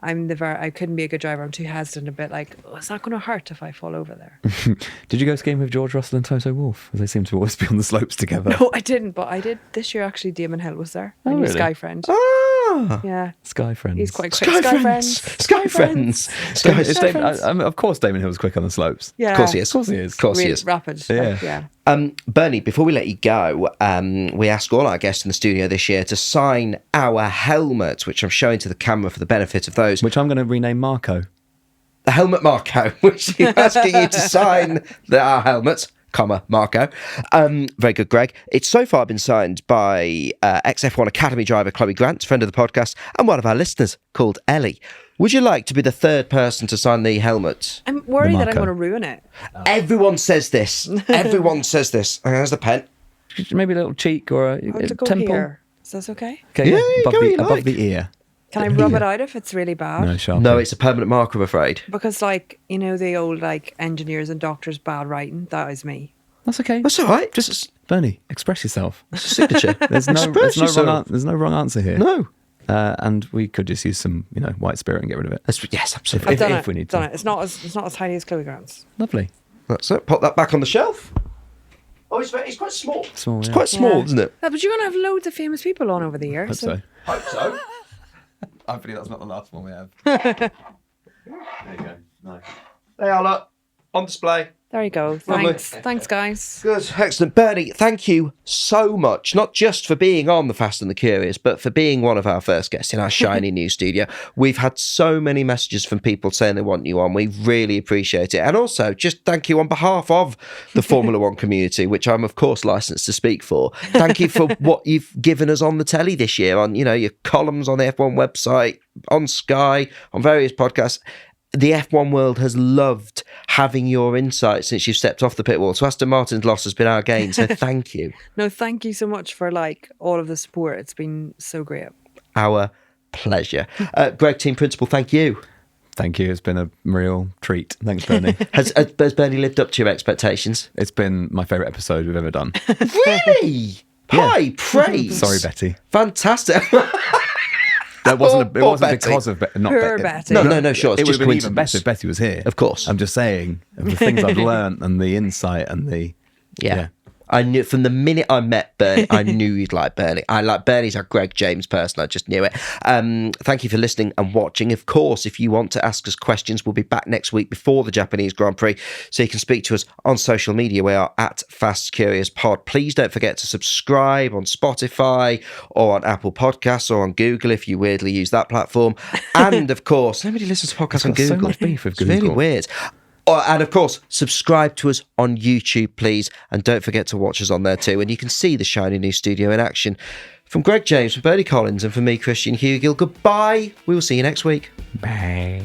I couldn't be a good driver. I'm too hesitant, a bit like, oh, it's not going to hurt if I fall over there. Did you go skiing with George Russell and Toto Wolff? As they seem to always be on the slopes together. No, I didn't, but I did this year actually. Damon Hill was there, my new really? Sky friend. Oh, Ah. Yeah. Sky Friends. He's quite quick. Sky Friends. Sky Friends. It's of course Damon Hill's quick on the slopes. Yeah. Of course he is. Of course he is. Of course he Really is. rapid. Yeah. Yeah. Bernie, before we let you go, we ask all our guests in the studio this year to sign our helmet, which I'm showing to the camera for the benefit of those. Which I'm going to rename Marco. The helmet Marco, which is asking you to sign our helmets, Marco. Very good, Greg. It's so far been signed by ex-F1 Academy driver Chloe Grant, friend of the podcast, and one of our listeners called Ellie. Would you like to be the third person to sign the helmet? I'm worried that I'm Marco. going to ruin it. Everyone says this. Everyone says this. Oh, there's the pen. Maybe a little cheek or a I want to go temple. here. Is that okay? Okay, Yeah, above, go where you above like. the ear. Can I rub it out if it's really bad? No, sharp. No, it's a permanent mark, I'm afraid. Because, like, you know, the old, like, engineers and doctors' bad writing? That is me. That's okay. That's all right. Just Bernie, express yourself. It's a signature. There's no wrong answer here. No. And we could just use some, white spirit and get rid of it. Yes, absolutely. I've done if it. we need done to. it. It's not as tiny as Chloe Grant's. Lovely. That's it. Pop that back on the shelf. Oh, it's quite small. Small, It's yeah. quite small, Yeah. isn't it? Yeah, but you're going to have loads of famous people on over the year. Hope so. Hope so. Hopefully that's not the last one we have. There you go. Nice. They are, look, on display. There you go. Lovely. Thanks, guys. Good, excellent. Bernie, thank you so much, not just for being on The Fast and the Curious, but for being one of our first guests in our shiny new studio. We've had so many messages from people saying they want you on. We really appreciate it. And also, just thank you on behalf of the Formula One community, which I'm, of course, licensed to speak for. Thank you for what you've given us on the telly this year, on, your columns on the F1 website, on Sky, on various podcasts. The F1 world has loved having your insight since you've stepped off the pit wall. So Aston Martin's loss has been our gain. So thank you. No, thank you so much for, like, all of the support. It's been so great. Our pleasure. Greg, team principal, thank you. Thank you. It's been a real treat. Thanks, Bernie. Has Bernie lived up to your expectations? It's been my favourite episode we've ever done. Really? High praise. Sorry, Betty. Fantastic. It wasn't Poor because of not Poor Betty. Betty. No, sure. It's It would just have been even coincidence. better if Betty was here. Of course. I'm just saying of the things I've learnt and the insight and the Yeah. I knew from the minute I met Bernie, I knew you'd like Bernie. Bernie's a Greg James person. I just knew it. Thank you for listening and watching. Of course, if you want to ask us questions, we'll be back next week before the Japanese Grand Prix. So you can speak to us on social media. We are at Fast Curious Pod. Please don't forget to subscribe on Spotify or on Apple Podcasts or on Google if you weirdly use that platform. And of course, nobody listens to podcasts on got so Google. much beef with It's really Google. weird. And of course, subscribe to us on YouTube, please. And don't forget to watch us on there too. And you can see the shiny new studio in action. From Greg James, from Bernie Collins, and from me, Christian Hugill, goodbye. We will see you next week. Bye.